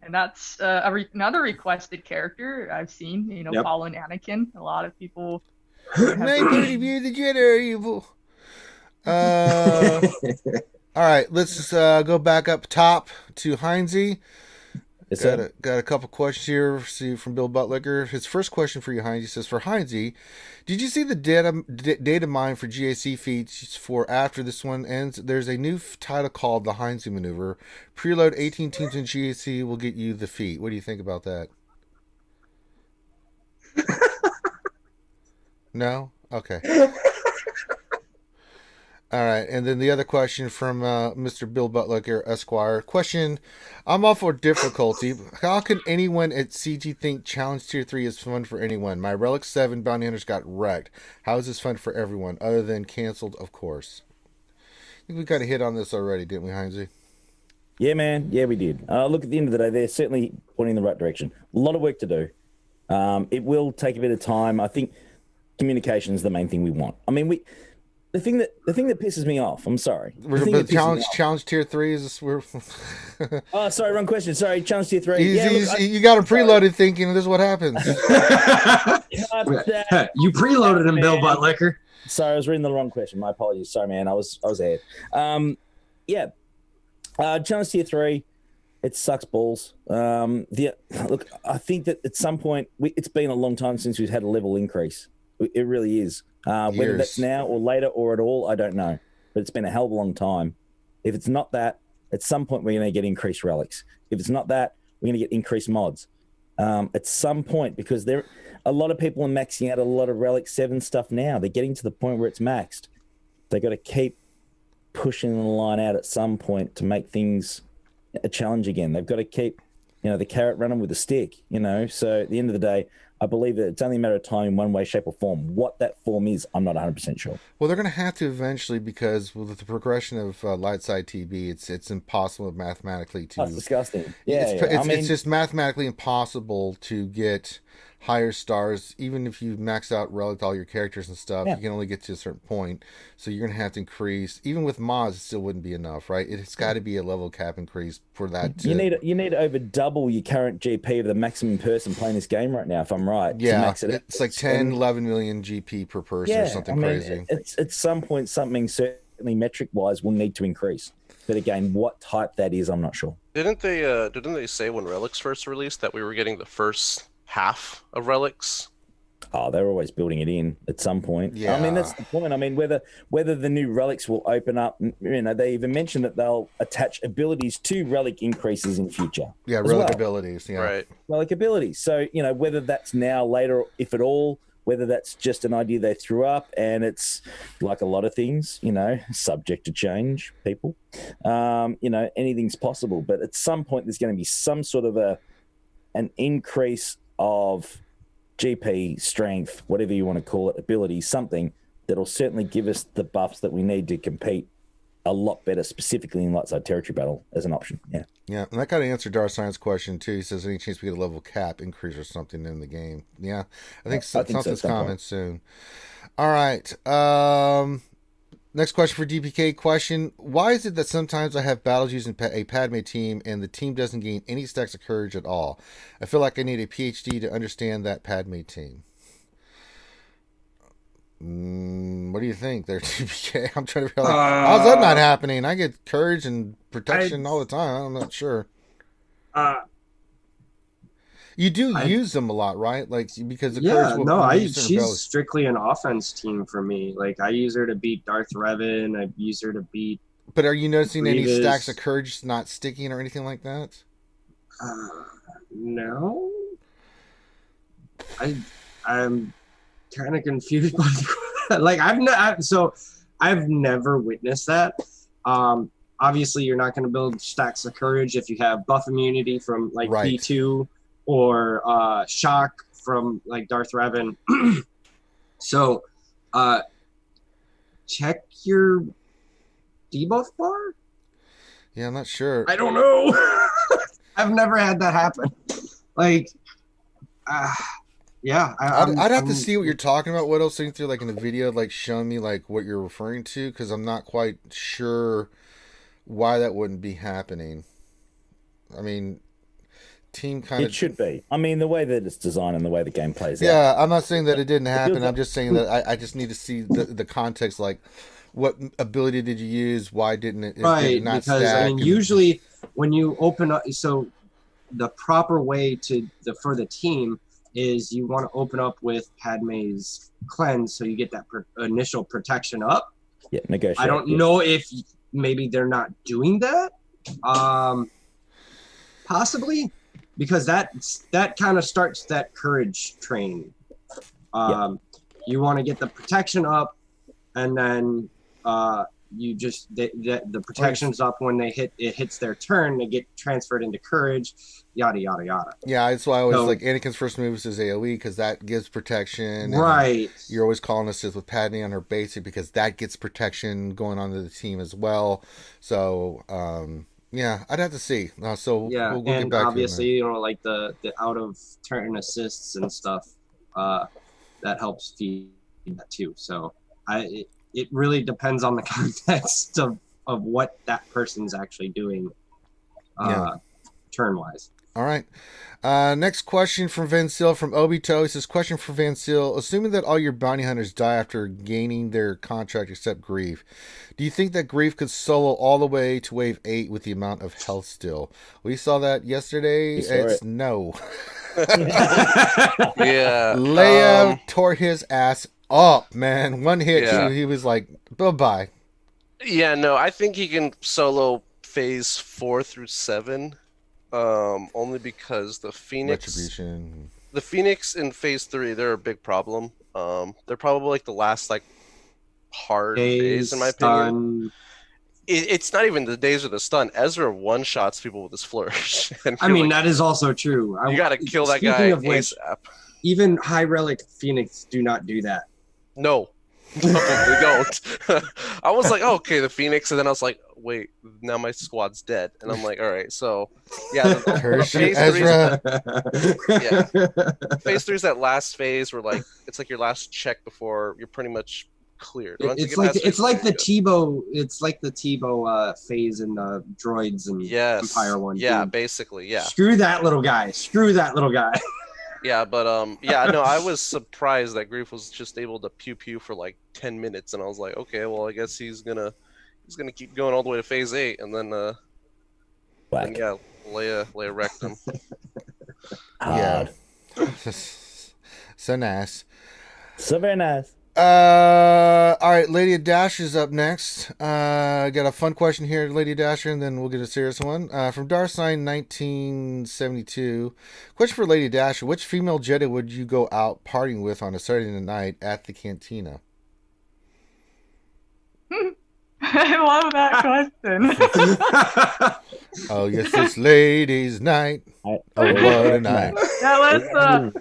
And that's another requested character I've seen. Yep. Fallen Anakin. A lot of people. My party view the Jedi are evil. All right, let's go back up top to Heinze. Yes, Got a couple questions here. See from Bill Butlicker. His first question for you, Heinze, says, for Heinze, did you see the data mine for GAC feats for after this one ends? There's a new title called the Heinze Maneuver. Preload 18 teams in GAC will get you the feat. What do you think about that? No? Okay. All right, and then the other question from Mr. Bill Butlicker, Esquire. Question, I'm all for difficulty. How can anyone at CG think Challenge Tier 3 is fun for anyone? My Relic 7 Bounty Hunters got wrecked. How is this fun for everyone, other than canceled, of course? I think we kind of hit on this already, didn't we, Heinze? Yeah, man. Yeah, we did. Look, at the end of the day, they're certainly pointing in the right direction. A lot of work to do. It will take a bit of time. I think communication is the main thing we want. I mean, the thing that pisses me off. I'm sorry. Challenge Tier 3 is this? We're Oh, sorry, wrong question. Sorry, Challenge Tier 3. You got him preloaded, thinking this is what happens. You preloaded him, Bill Butlicker. Sorry, I was reading the wrong question. My apologies. Sorry, man. I was ahead. Yeah. Challenge Tier 3. It sucks balls. Look, I think that at some point it's been a long time since we've had a level increase. It really is. Whether that's now or later or at all, I don't know. But it's been a hell of a long time. If it's not that, at some point we're going to get increased relics. If it's not that, we're going to get increased mods. At some point, because a lot of people are maxing out a lot of Relic 7 stuff now. They're getting to the point where it's maxed. They got to keep pushing the line out at some point to make things a challenge again. They've got to keep, the carrot running with the stick, So at the end of the day, I believe that it's only a matter of time in one way, shape, or form. What that form is, I'm not 100% sure. Well, they're going to have to eventually, because with the progression of light side TB, it's impossible mathematically to. That's disgusting. Yeah, it's just mathematically impossible to get higher stars, even if you max out relic all your characters and stuff, Yeah. you can only get to a certain point. So you're going to have to increase. Even with mods, it still wouldn't be enough, right? It's got to be a level cap increase for that. You need over double your current GP of the maximum person playing this game right now, if I'm right. Yeah, to max it out. it's like 10, 11 million GP per person or something crazy. It's at some point something certainly metric-wise will need to increase. But again, what type that is, I'm not sure. Didn't they say when Relics first released that we were getting the first half of Relics? Oh, they're always building it in at some point. Yeah. I mean, that's the point. I mean, whether the new relics will open up, they even mentioned that they'll attach abilities to relic increases in future. Yeah, relic abilities. Yeah. Right. Relic abilities. So, whether that's now, later, if at all, whether that's just an idea they threw up and it's like a lot of things, subject to change, people. Anything's possible. But at some point, there's going to be some sort of an increase of GP, strength, whatever you want to call it, ability, something that'll certainly give us the buffs that we need to compete a lot better, specifically in Lightside Territory Battle as an option. Yeah. Yeah, and that kind of answered Dark Science question too. He says, any chance we get a level cap increase or something in the game? Yeah, I think something's coming soon. All right. Next question for DPK question. Why is it that sometimes I have battles using a Padmé team and the team doesn't gain any stacks of courage at all? I feel like I need a PhD to understand that Padmé team. What do you think there, DPK? I'm trying to feel like, how's that not happening? I get courage and protection all the time. I'm not sure. You do use them a lot, right? Like, because the courage will she's strictly an offense team for me. Like, I use her to beat Darth Revan. I use her to beat. But are you noticing Grievous. Any stacks of courage not sticking or anything like that? No. I'm kind of confused by the, like I've never witnessed that. Obviously, you're not going to build stacks of courage if you have buff immunity from like P2 or shock from like Darth Revan. So, check your debuff bar. Yeah, I'm not sure. I don't know. I've never had that happen. Like, yeah, I'd have to see what you're talking about. What else sitting through like in the video, like showing me like what you're referring to, because I'm not quite sure why that wouldn't be happening. I mean, team kind of. It should be. I mean, the way that it's designed and the way the game plays out. Yeah, I'm not saying that it didn't happen. I'm just saying that I just need to see the context. Like, what ability did you use? Why didn't it? Right, did it not because stack? I mean, usually when you open up, so the proper way for the team is you want to open up with Padmé's cleanse, so you get that initial protection up. Yeah, negotiate. I don't know if maybe they're not doing that. Possibly, because that kind of starts that courage train. You want to get the protection up, and then you just the protection's up when it hits their turn. They get transferred into courage. Yada yada yada. Yeah, that's why I always like Anakin's first move is his AOE, because that gives protection. Right. You're always calling us with Padmé on her basic because that gets protection going on to the team as well. So yeah, I'd have to see. So yeah, we'll and get back obviously to like the out of turn assists and stuff that helps feed that too. So it really depends on the context of what that person's actually doing turn wise. All right. Next question from Van Seal from Obito. He says, question for Van Seal. Assuming that all your bounty hunters die after gaining their contract except Grief, do you think that Grief could solo all the way to wave 8 with the amount of health still? We saw that yesterday. No. Yeah. Leia tore his ass up, man. One hit, he was like, bye-bye. Yeah, no, I think he can solo phase 4 through 7. Only because the Phoenix in phase 3, they're a big problem. They're probably like the last like hard days in my opinion. It's not even the days of the stun. Ezra one shots people with his flourish. I mean, that is also true. You got to kill that guy ASAP. Even high relic Phoenix do not do that. No, Probably don't. I was like, oh, okay, the Phoenix, and then I was like, wait, now my squad's dead, and I'm like, all right, so yeah, Hershey, phase three, Ezra. phase 3 is that last phase where like it's like your last check before you're pretty much cleared. Once It's you like get past phase the three, Tebow. It's like the Tebow phase in the droids and Empire 1. Yeah, dude. basically, yeah. Screw that little guy. Screw that little guy. Yeah, but yeah, no, I was surprised that Grief was just able to pew pew for like 10 minutes, and I was like, okay, well, I guess he's gonna keep going all the way to phase 8, and then yeah, Leia wrecked him. Yeah. So nice. So very nice. All right, Lady of Dash is up next. Got a fun question here, Lady Dasher, and then we'll get a serious one. From Darsign 1972. Question for Lady Dasher: which female Jedi would you go out partying with on a Saturday night at the cantina? I love that question. Oh, yes, it's ladies' night. Oh, what a night. Yeah, let's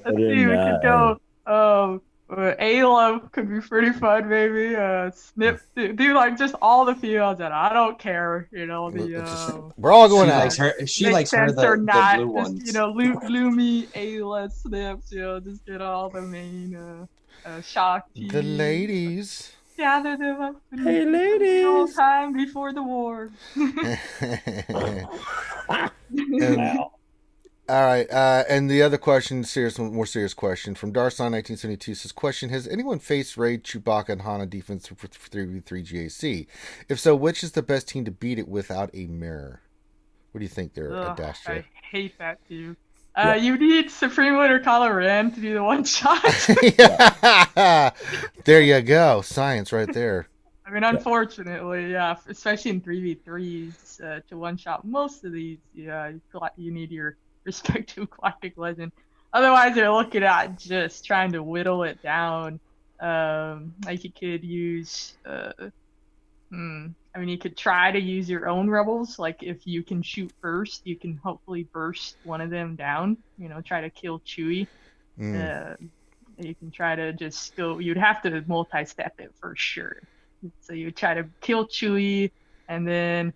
see. We could go. Ayla could be pretty fun, maybe. Snip, do like just all the females that I don't care. You know we're all going out. She likes her the blue just, ones. You know, Lumi, Ayla, Snips. You know, just get all the main Shakti. The ladies. Gather them up. Hey, ladies. All time before the war. Wow. All right, and the other question, more serious question from Darson 1972 says, question: has anyone faced Rey, Chewbacca, and Han on defense for 3v3 GAC? If so, which is the best team to beat it without a mirror? What do you think there, Dash? I hate that too. You need Supreme Leader Kylo Ren to do the one shot. Yeah. There you go, science right there. I mean, unfortunately, yeah, especially in 3v3s, to one shot most of these, yeah, you need your respective Galactic legend. Otherwise, you're looking at just trying to whittle it down. Like you could use, I mean, you could try to use your own rebels. Like if you can shoot first, you can hopefully burst one of them down. You know, try to kill Chewie. You can try to just go. You'd have to multi-step it for sure. So you try to kill Chewie, and then.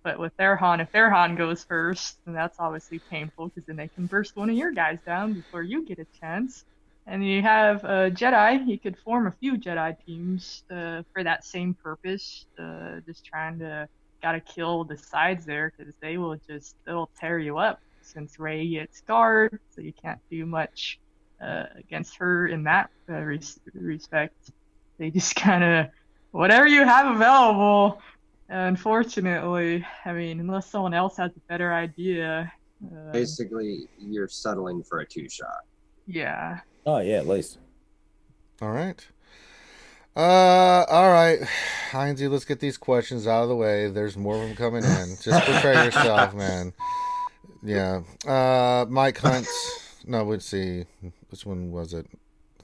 But with their Han, if their Han goes first, then that's obviously painful because then they can burst one of your guys down before you get a chance. And you have Jedi. You could form a few Jedi teams for that same purpose. Just trying to gotta kill the sides there because they'll tear you up since Rey gets guard, so you can't do much against her in that respect. They just kind of whatever you have available. Unfortunately, I mean, unless someone else has a better idea. Basically, you're settling for a 2-shot. Yeah. Oh yeah, at least. All right. All right, Heinzie, let's get these questions out of the way. There's more of them coming in. Just prepare yourself, man. Yeah. Mike Hunt. No, we'd see. Which one was it?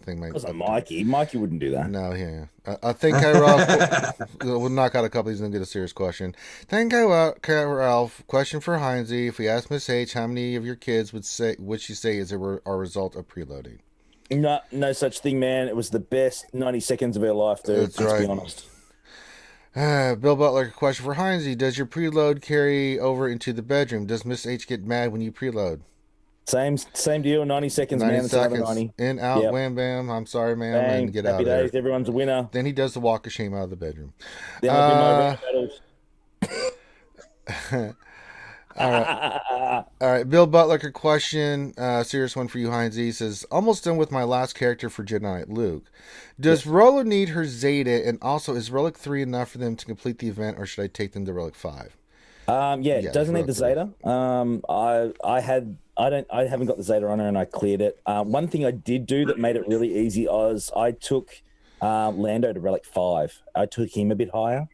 I think It wasn't Mikey. Mikey wouldn't do that. No, yeah. I think we'll knock out a couple of these and then get a serious question. Thank Ralph. Question for Heinzie. If we ask Miss H how many of your kids would she say is a result of preloading? No such thing, man. It was the best 90 seconds of her life, dude. That's right. Let's be honest. Bill Butler, question for Heinzie. Does your preload carry over into the bedroom? Does Miss H get mad when you preload? Same deal. 90 seconds, 90 man. seconds. 90. In, out, Yep. Wham, bam. I'm sorry, ma'am. Bang, And get happy out of days. there. Everyone's a winner. Then he does the walk of shame out of the bedroom. Then I'll do my rap battles. All right. Bill Butler, question. Serious one for you, Heinzie. He says, almost done with my last character for Jedi Knight Luke. Does Rolo need her Zeta? And also, is Relic 3 enough for them to complete the event, or should I take them to Relic 5? It doesn't need the Zeta. I haven't got the Zeta on her and I cleared it. One thing I did do that made it really easy was I took Lando to Relic 5. I took him a bit higher.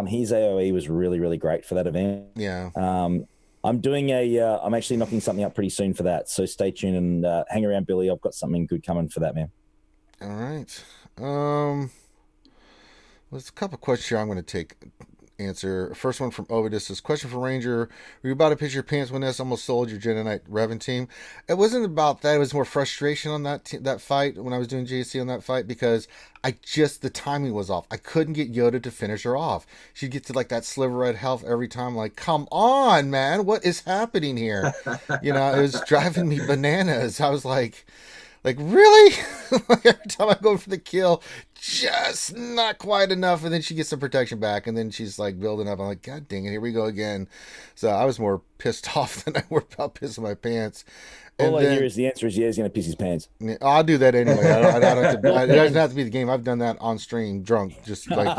His AoE was really, really great for that event. Yeah. I'm doing I'm actually knocking something up pretty soon for that. So stay tuned and hang around, Billy. I've got something good coming for that, man. All right. There's a couple questions here I'm going to take answer. First one from Ovidus says, question for Ranger. Were you about to piss your pants when S almost sold your Jedi Knight Revan team? It wasn't about that. It was more frustration on that fight when I was doing JC on that fight because the timing was off. I couldn't get Yoda to finish her off. She'd get to like that sliver red health every time. Like, come on, man. What is happening here? It was driving me bananas. I was like, really? Every time I go for the kill, just not quite enough, and then she gets some protection back, and then she's like building up. I'm like, God dang it, here we go again. So I was more pissed off than I were about pissing my pants. All I hear is the answer is yeah, he's gonna piss his pants. I'll do that anyway. I don't have to, it doesn't have to be the game. I've done that on stream, drunk, just like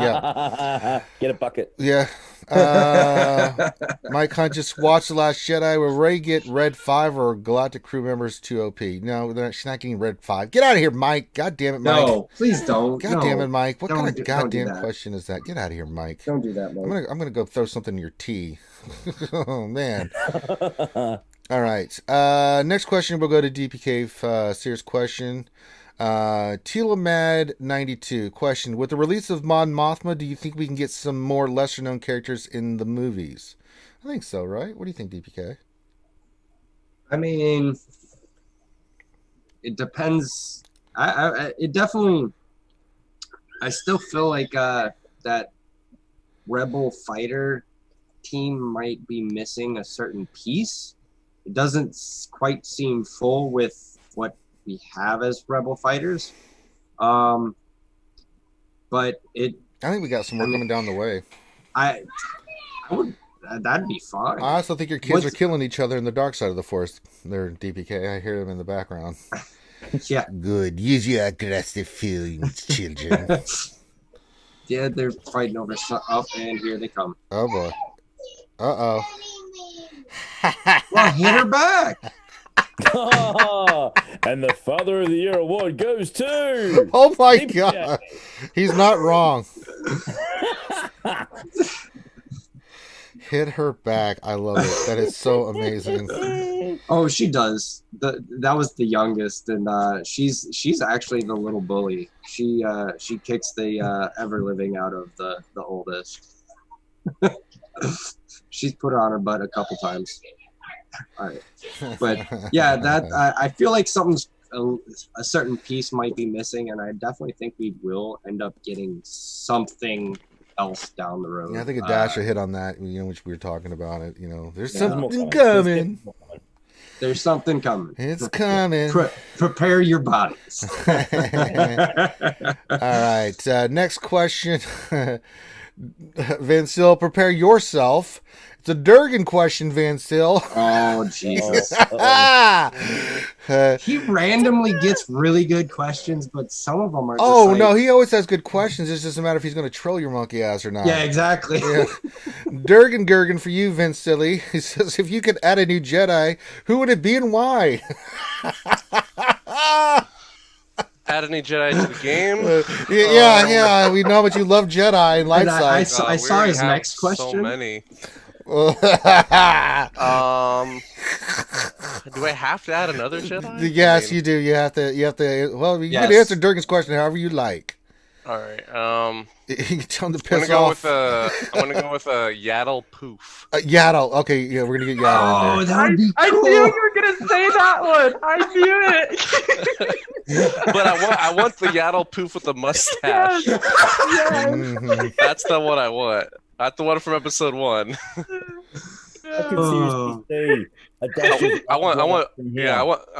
Get a bucket. Yeah. Mike Hunt just watched The Last Jedi. Will Rey get Red 5 or Galactic crew members 2 OP? No, she's not getting Red 5. Get out of here, Mike. God damn it, Mike. No, please don't. God damn it, Mike. What kind of goddamn question is that? Get out of here, Mike. Don't do that, Mike. I'm gonna go throw something in your tea. Oh man. All right. Next question. We'll go to DPK. Serious question. Telamad92 question: with the release of Mon Mothma, do you think we can get some more lesser known characters in the movies? I think so, right? What do you think, DPK? I mean, it depends. It definitely. I still feel like that Rebel fighter team might be missing a certain piece. It doesn't quite seem full with what we have as Rebel fighters. But I think we got some more coming down the way. I would. That'd be fine. I also think your kids are killing each other in the dark side of the Force. They're DPK. I hear them in the background. Yeah. Good. Use your aggressive feelings, children. Yeah, they're fighting over stuff. Oh, and here they come. Oh boy. Uh-oh. Well, hit her back. And the Father of the Year award goes to... Oh my God. He's not wrong. Hit her back. I love it. That is so amazing. Oh, she does. That was the youngest, and she's actually the little bully. She kicks the ever living out of the oldest. She's put her on her butt a couple times. All right, but yeah, that I feel like a certain piece might be missing, and I definitely think we will end up getting something else down the road. Yeah, I think a dash a hit on that, which we were talking about it. There's something coming. There's something coming. It's coming. Prepare your bodies. All right. Next question. Van Sil, prepare yourself. It's a Durgan question, Van Sil. Oh, Jesus. He randomly gets really good questions, but some of them are just no, he always has good questions. It's just a matter if he's going to troll your monkey ass or not. Yeah, exactly. Yeah. Durgan Gurgan for you, Vince Silly. He says, if you could add a new Jedi, who would it be and why? Add any Jedi to the game? Yeah. We know, but you love Jedi and light side. I saw his next question. So many. Do I have to add another Jedi? Yes, you do. You have to. Well, you can answer Durgan's question however you like. All right. You can tell him to piss off. I'm gonna go with a Yaddle Poof. Yaddle. Okay, yeah, we're gonna get Yaddle. Oh, that would be cool. I knew you were gonna say that one. I knew it. But I want the Yaddle Poof with the mustache. Yes. Mm-hmm. That's the one I want. Not the one from episode 1. I can seriously say a dash of... I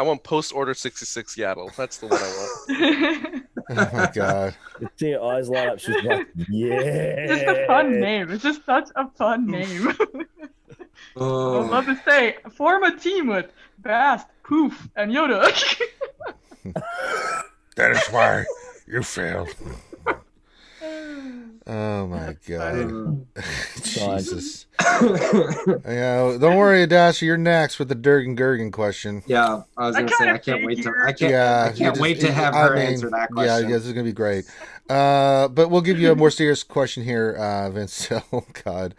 want post order 66 Yaddle. That's the one I want. Oh my God. You see her eyes light up, she's like, yeah. It's just a fun name. It's just such a fun name. I'd love to say, form a team with Bast, Poof, and Yoda. That is why you failed. Oh my God. Jesus. Yeah, don't worry, Adash. You're next with the Durgan Gurgan question. Yeah, I was gonna say I can't wait to have her answer that question. Yeah, this is gonna be great. But we'll give you a more serious question here, Vince. Oh God.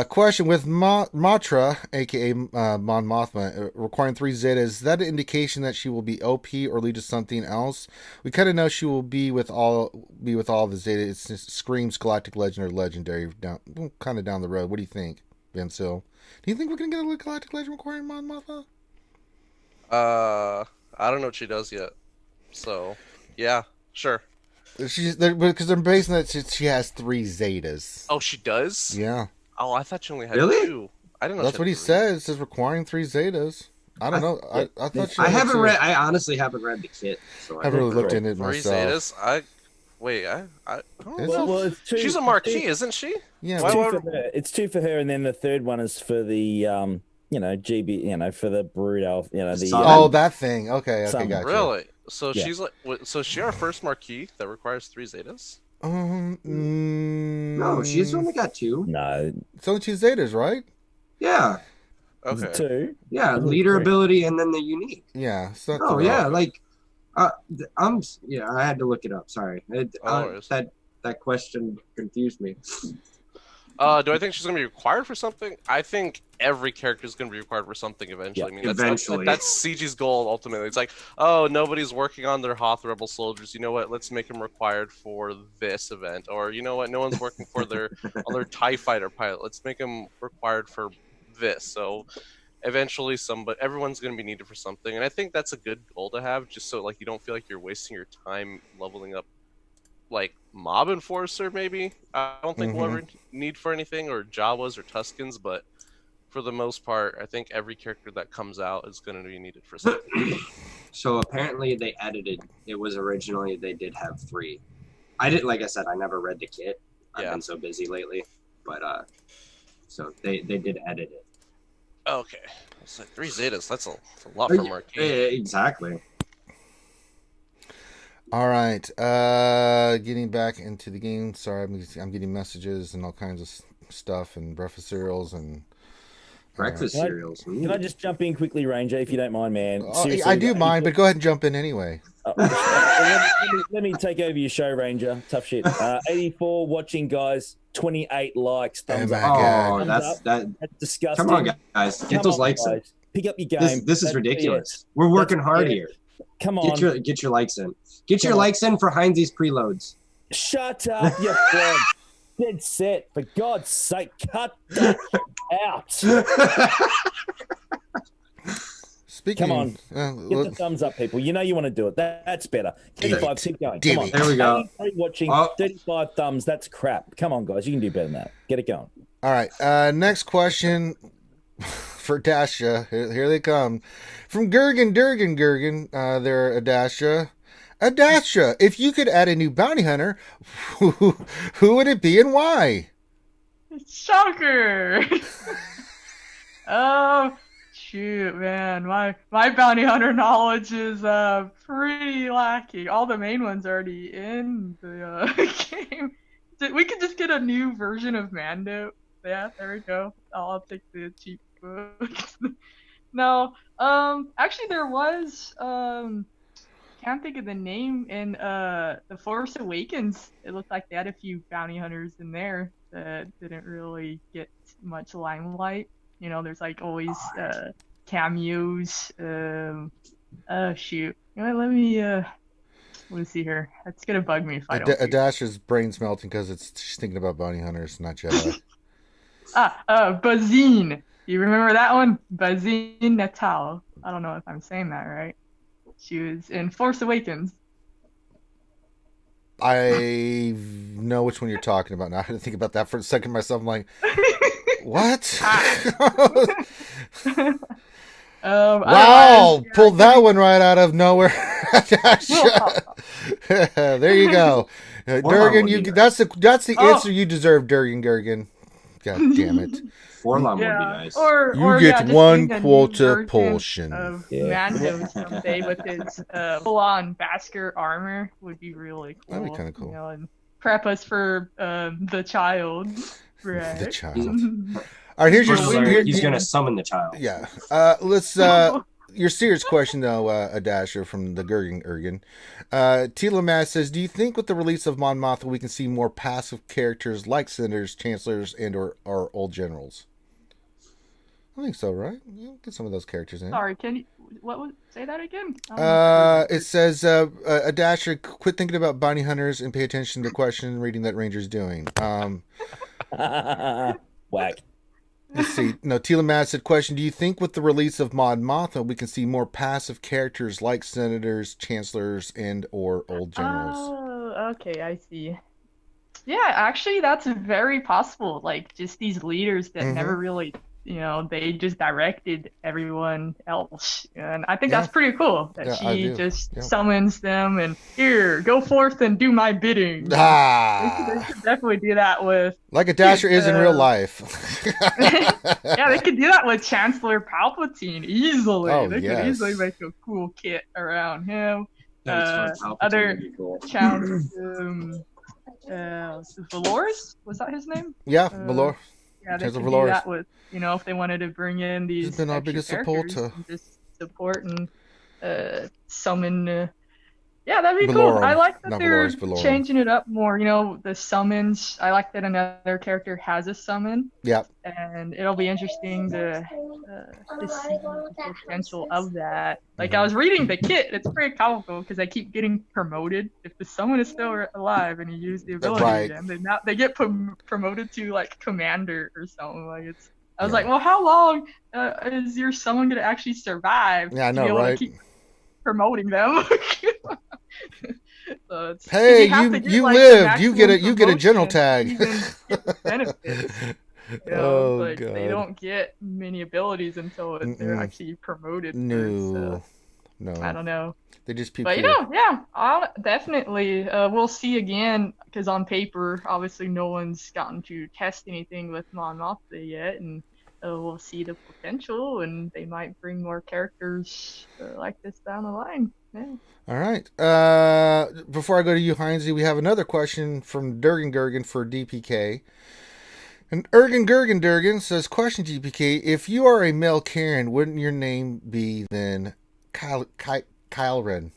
Question with Mothma, aka Mon Mothma, requiring 3 Zetas. Is that an indication that she will be OP or lead to something else? We kind of know she will be with all the Zeta. It screams Galactic Legend or Legendary kind of down the road. What do you think, Vince? Do you think we're gonna get a Galactic Legend requiring Mon Mothma? I don't know what she does yet. So, yeah, sure. Because they're basing that she has 3 Zetas. Oh, she does? Yeah. Oh, I thought she only had Really? 2. I didn't know. That's what he said. It says requiring 3 Zetas. I don't know. I thought she. I honestly haven't read the kit, so I haven't really looked into it myself. 3 Zetas. It's 2. She's a marquee, isn't she? Yeah. It's 2 for her, and then the third one is for the GB, for the brood elf, that thing. Okay, gotcha. Really? So she's like, so is she our first marquee that requires 3 Zetas? No, she's only got 2. No, it's only 2 Zetas, right? Yeah. Okay. 2. Yeah, leader ability and then the unique. Yeah. I had to look it up. Sorry, that question confused me. Do I think she's going to be required for something? I think every character is going to be required for something eventually. Yeah, I mean, that's CG's goal ultimately. It's like, oh, nobody's working on their Hoth Rebel soldiers. You know what? Let's make them required for this event. Or you know what? No one's working for their TIE fighter pilot. Let's make them required for this. So eventually, everyone's going to be needed for something, and I think that's a good goal to have, just so like you don't feel like you're wasting your time leveling up like Mob Enforcer. Maybe I don't think we'll ever need for anything, or Jawas or Tuskens, but for the most part, I think every character that comes out is going to be needed for something. So apparently they edited. It was originally they did have 3. I didn't, like I said, I never read the kit. I've been so busy lately, but so they did edit it. Okay, it's like 3 Zetas. That's a lot for marquee. Exactly. All right, getting back into the game. Sorry, I'm getting messages and all kinds of stuff and breakfast cereals and cereals. Can I just jump in quickly, Ranger, if you don't mind, man? I do mind, but go ahead and jump in anyway. Let me take over your show, Ranger. Tough shit. 84 watching, guys. 28 likes. Thumbs up. Oh, that's disgusting. Come on, guys. Get those likes in. Pick up your game. This is ridiculous. We're working hard here. Come on. Get your likes in. Get your likes in for Heinz's preloads. Shut up, you frog. Dead set. For God's sake, cut that out. Speaking, come on, get the thumbs up, people. You know you want to do it. That's better. 35, keep going. Come on. There we go. Watching 35 thumbs. That's crap. Come on, guys. You can do better than that. Get it going. All right. Next question for Dasha. Here they come. From Gurgan. They're Adasha. Adasha, if you could add a new bounty hunter, who would it be and why? Shocker! Oh, shoot, man. My bounty hunter knowledge is pretty lacking. All the main ones are already in the game. We could just get a new version of Mando. Yeah, there we go. I'll take the cheap books. No, actually there was, can't think of the name in The Force Awakens. It looked like they had a few bounty hunters in there that didn't really get much limelight. You know, there's like always cameos. Oh shoot. You know, let me see here. That's gonna bug me if I don't. Adasha's brain's melting because she's thinking about bounty hunters, not Jedi. Bazine. You remember that one? Bazine Natal. I don't know if I'm saying that right. She was in Force Awakens. I know which one you're talking about now. I had to think about that for a second myself. I'm like, what? Wow, pulled that one right out of nowhere. There you go. Durgan, that's the answer you deserve, Durgan Gurgan. God damn it. Forlom would be nice. You get one quota portion. Mando someday with his full-on Basker armor would be really cool. That'd be kind of cool. You know, and prep us for the child. Right. The child. All right, here's he's going to summon the child. Yeah. Let's your serious question though, a Dasher from the Gurgen Ergen. Tila Mass says, "Do you think with the release of Mon Mothma we can see more passive characters like senators, chancellors, and or old generals?" I think so, right? Yeah, get some of those characters in. Sorry, can you say that again? It says, a Dasher, quit thinking about bounty hunters and pay attention to the question reading that Ranger's doing. Whack. Let's see. No, Tila Mass said, question, do you think with the release of Mon Mothma we can see more passive characters like senators, chancellors, and or old generals? Oh, okay, I see. Yeah, actually, that's very possible. Like, just these leaders that never really, they just directed everyone else. And I think that's pretty cool that she just summons them and, here, go forth and do my bidding. They could definitely do that with... Like a Dasher is in real life. Yeah, they could do that with Chancellor Palpatine easily. Oh, they could easily make a cool kit around him. Other challenges... Valorous? Was that his name? Yeah, Valor. Yeah, they could do that with, if they wanted to bring in these He's been our biggest supporter. Just support and summon. Yeah, that'd be cool. I like that they're changing it up more. The summons. I like that another character has a summon. Yep. And it'll be interesting to see the potential of that. Like, I was reading the kit. It's pretty comical because they keep getting promoted. If the summon is still alive and you use the ability again, they get promoted to, like, commander or something. Like, it's. I was like, well, how long is your summon going to actually survive? Yeah, I know, right? To keep promoting them. So hey, you lived. You get a general tag. Benefits. God. They don't get many abilities until they're actually promoted. No. I don't know. They just peep. But I'll definitely we'll see again, because on paper, obviously, no one's gotten to test anything with Mon Mothma yet, and we'll see the potential, and they might bring more characters like this down the line. Yeah. All right. Before I go to you, Heinze, we have another question from Durgan Gurgen for DPK. And Ergen Gurgen Durgan says, question DPK, if you are a male Karen, wouldn't your name be then Kylren? Kylren.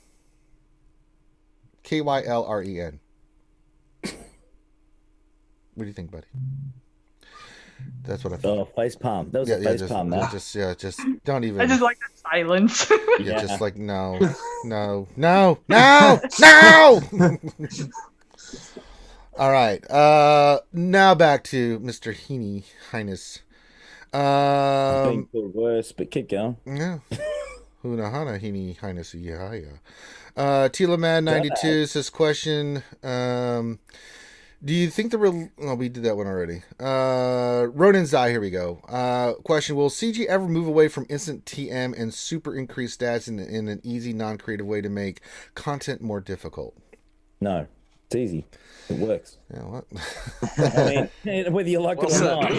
What do you think, buddy? That's what I thought. Oh, face palm. That was a face palm. Just don't even. I just like the silence. Just like no. All right. Now back to Mr. Highness. Being worse, but keep going. Yeah. Hunahana Highness. Yeah. Tila Man 92 says question. Do you think we did that one already. Ronin Zai, here we go. Question, will CG ever move away from instant TM and super increased stats in an easy, non-creative way to make content more difficult? No. It's easy. It works. Yeah, what? I mean, whether you like it or not.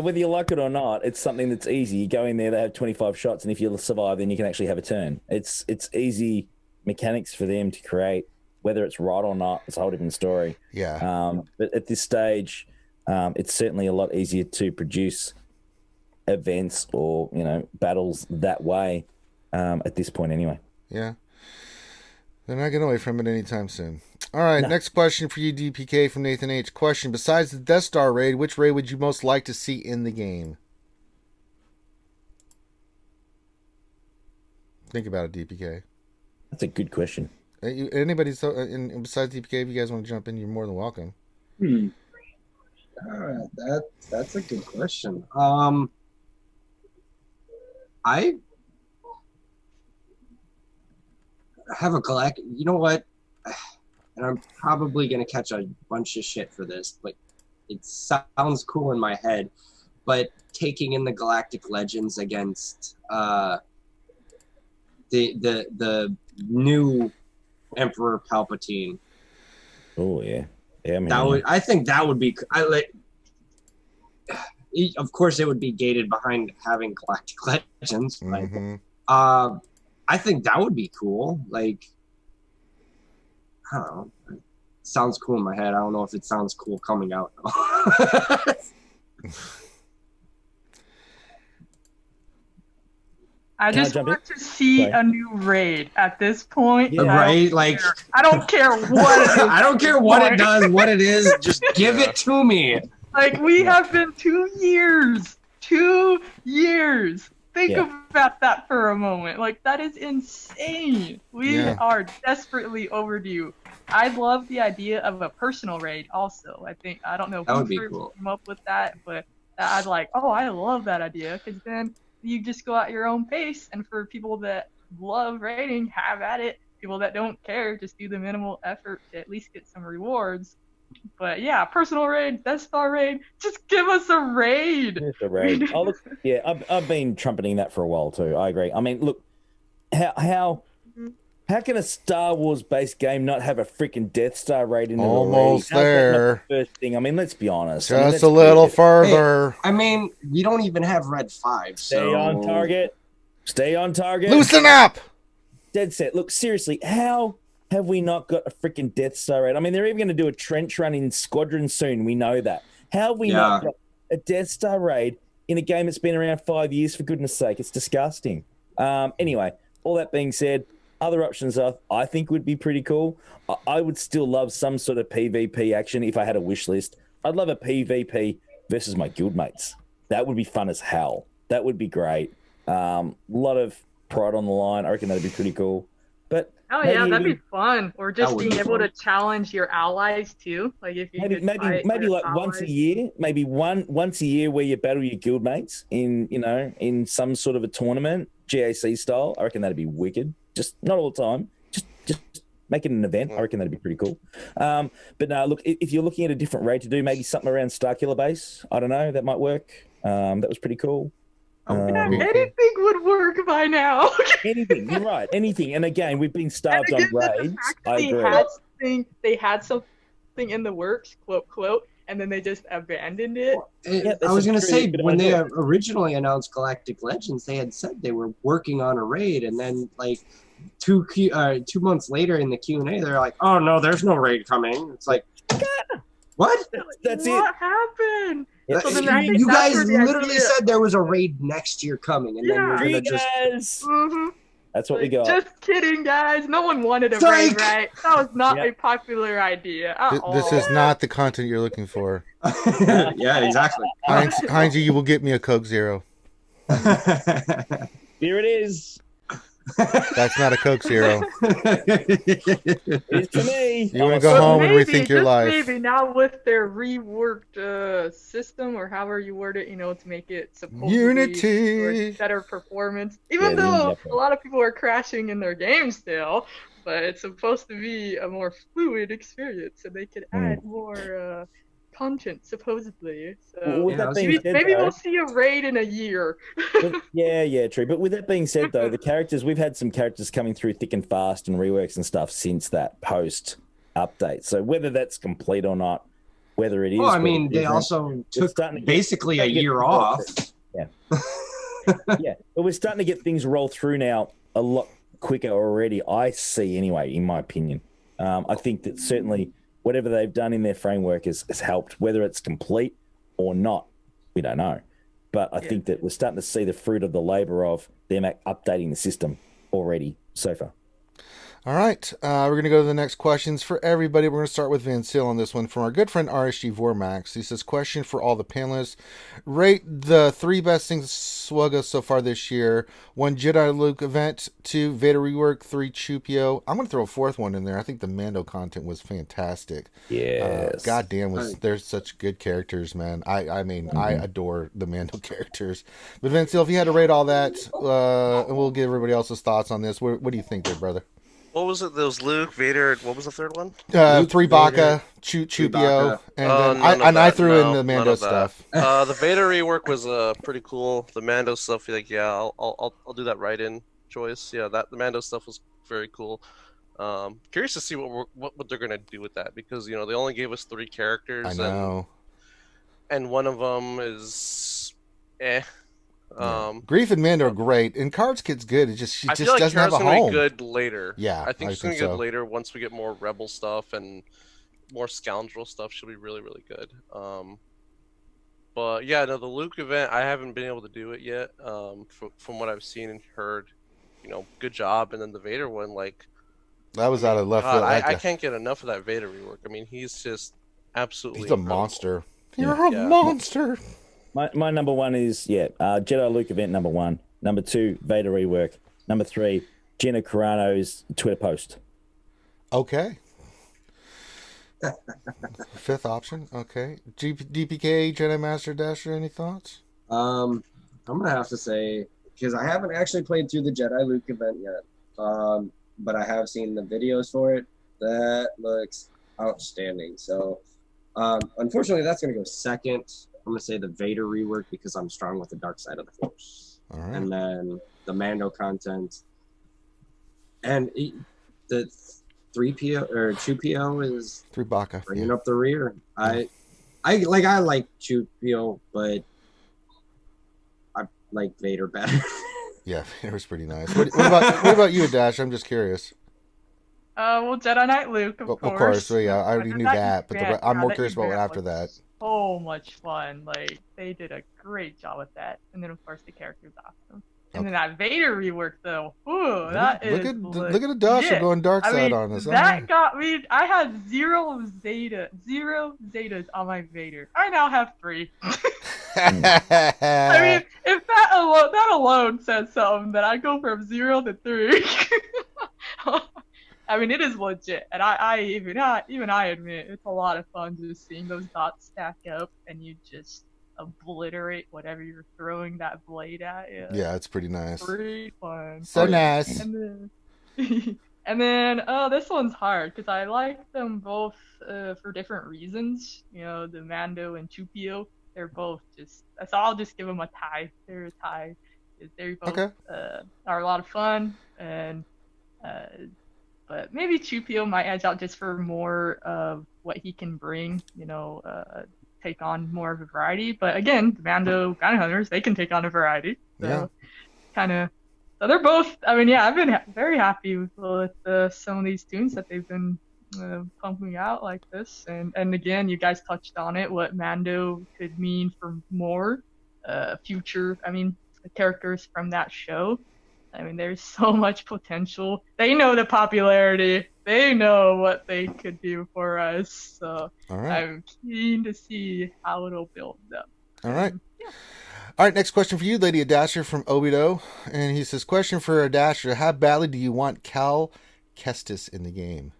Whether you like it or not, it's something that's easy. You go in there, they have 25 shots, and if you survive, then you can actually have a turn. It's easy mechanics for them to create. Whether it's right or not, it's a whole different story. Yeah. But at this stage, it's certainly a lot easier to produce events or battles that way at this point, anyway. Yeah. They're not getting away from it anytime soon. All right, Next question for you, DPK, from Nathan H. Question, besides the Death Star raid, which raid would you most like to see in the game? Think about it, DPK. That's a good question. Anybody besides DPK, if you guys want to jump in, you're more than welcome. That's a good question. I have a Galactic. You know what? And I'm probably gonna catch a bunch of shit for this, but it sounds cool in my head. But taking in the Galactic Legends against the new Emperor Palpatine. Oh yeah, man. I think that would be. Of course, it would be gated behind having Galactic Legends. Mm-hmm. I think that would be cool. Like, I don't know, sounds cool in my head. I don't know if it sounds cool coming out. I just want to see a new raid at this point. Yeah. Right? Like, I don't care what it is. I don't care what it does, what it is. Just give it to me. Like, we have been 2 years. 2 years. Think about that for a moment. Like, that is insane. We are desperately overdue. I love the idea of a personal raid also. I don't know who first came up with that, but I'd like, I love that idea, because then you just go at your own pace, and for people that love raiding, have at it. People that don't care, just do the minimal effort to at least get some rewards. But yeah, personal raid, Death Star raid, just give us a raid. Just a raid. I've been trumpeting that for a while too. I agree. I mean, look, how can a Star Wars based game not have a freaking Death Star raid in it? Almost there. The first thing. I mean, let's be honest. Just a little further. Hey, I mean, we don't even have Red 5. So... Stay on target. Stay on target. Loosen up. Dead set. Look, seriously, how have we not got a freaking Death Star raid? I mean, they're even going to do a trench run in Squadron soon. We know that. How have we not got a Death Star raid in a game that's been around 5 years, for goodness sake? It's disgusting. Anyway, all that being said, other options I think would be pretty cool. I would still love some sort of PvP action if I had a wish list. I'd love a PvP versus my guildmates. That would be fun as hell. That would be great. A lot of pride on the line. I reckon that'd be pretty cool. But that'd be fun. Or just being able to challenge your allies too. Like if you maybe like once a year, maybe once a year where you battle your guildmates in some sort of a tournament, GAC style. I reckon that'd be wicked. Just not all the time. Just make it an event. I reckon that'd be pretty cool. But no, look, if you're looking at a different raid to do, maybe something around Starkiller Base. I don't know. That might work. That was pretty cool. Anything would work by now. Anything. You're right. Anything. And again, we've been starved on raids. They had something in the works, quote, and then they just abandoned it. I was going to say, when they originally announced Galactic Legends, they had said they were working on a raid, and then like 2 months later in the Q&A, they're like, "Oh no, there's no raid coming." It's like, what? That's what happened? Yeah. So you guys literally said there was a raid next year coming, and then you're gonna just. That's what we got. Just kidding, guys. No one wanted a raid, right? That was not a popular idea at all. This is not the content you're looking for. Yeah, exactly. Heinz, you will get me a Coke Zero. Here it is. That's not a Coke Zero. It's to me. You want to go home and rethink your life. Maybe now with their reworked system, or however you word it, to make it Unity better performance. Even though a lot of people are crashing in their game still, but it's supposed to be a more fluid experience, so they could add more content, supposedly. So maybe we'll see a raid in a year. True. But with that being said, though, we've had some characters coming through thick and fast and reworks and stuff since that post update. So whether that's complete or not, whether it is. Well, I mean, they also took basically a year off. Yeah. Yeah, but we're starting to get things roll through now a lot quicker already. I see, anyway, in my opinion. I think that certainly whatever they've done in their framework has helped. Whether it's complete or not, we don't know. But I think that we're starting to see the fruit of the labor of them updating the system already so far. All right, we're going to go to the next questions for everybody. We're going to start with Van Seal on this one from our good friend RSG Vormax. He says, question for all the panelists. Rate the 3 best things SWGOH so far this year. 1, Jedi Luke event. 2, Vader rework. 3, Chupio. I'm going to throw a 4th one in there. I think the Mando content was fantastic. Yes. Goddamn, there's such good characters, man. I mean, I adore the Mando characters. But Van Seal, if you had to rate all that, and we'll give everybody else's thoughts on this, what do you think there, brother? What was it? There was Luke, Vader. What was the third one? 3 Baka, Chupio, and I threw in the Mando stuff. The Vader rework was pretty cool. The Mando stuff, I'll do that right-in choice. Yeah, the Mando stuff was very cool. Curious to see what they're gonna do with that, because they only gave us 3 characters. I know. And one of them is Grief and Mando are great, and Cards Kid's good. She just doesn't have a home. I feel like Kara's gonna be good later. Yeah, I think she's gonna be good later once we get more Rebel stuff and more scoundrel stuff should be really, really good. But yeah, no, the Luke event, I haven't been able to do it yet. From what I've seen and heard, good job. And then the Vader one, like, that was out of left field. I can't get enough of that Vader rework. I mean, he's just absolutely he's a incredible. Monster. You're a monster. My number one is Jedi Luke event number 1. Number 2, Vader rework. Number 3, Gina Carano's Twitter post. Okay. 5th option. Okay. DPK, Jedi Master Dasher, any thoughts? I'm gonna have to say, because I haven't actually played through the Jedi Luke event yet, but I have seen the videos for it. That looks outstanding. So, unfortunately, that's gonna go second. I'm gonna say the Vader rework because I'm strong with the dark side of the Force. All right. And then the Mando content, and the 3PO or 2PO is 3 bringing up the rear. I like 2PO, but I like Vader better. Yeah, Vader's pretty nice. What about you, Dash? I'm just curious. Well, Jedi Knight Luke, of course. So yeah, I already knew that, but I'm more curious about what after that. So much fun. Like, they did a great job with that. And then, of course, the character's awesome. And then that Vader rework, though. Ooh, look at Adasha going dark side on us. That got me. I had 0 Zetas on my Vader. I now have 3. I mean, if that alone says something, that I go from 0 to 3. I mean, it is legit, and I admit it's a lot of fun just seeing those dots stack up, and you just obliterate whatever you're throwing that blade at. Yeah, it's pretty nice. Pretty fun. So nice. And then this one's hard because I like them both for different reasons. The Mando and 2PO, they're both just. So I'll just give them a tie. They're a tie. They both are a lot of fun, and but maybe 2PO might edge out just for more of what he can bring. Take on more of a variety. But again, the Mando Bounty Hunters, they can take on a variety. So so they're both. I mean, I've been very happy with some of these tunes that they've been pumping out like this. And again, you guys touched on it, what Mando could mean for more future. I mean, the characters from that show. I mean, there's so much potential. They know the popularity. They know what they could do for us. So I'm keen to see how it'll build up. All right. All right, next question for you, Lady Adasher from Obido. And he says, question for Adasher, how badly do you want Cal Kestis in the game?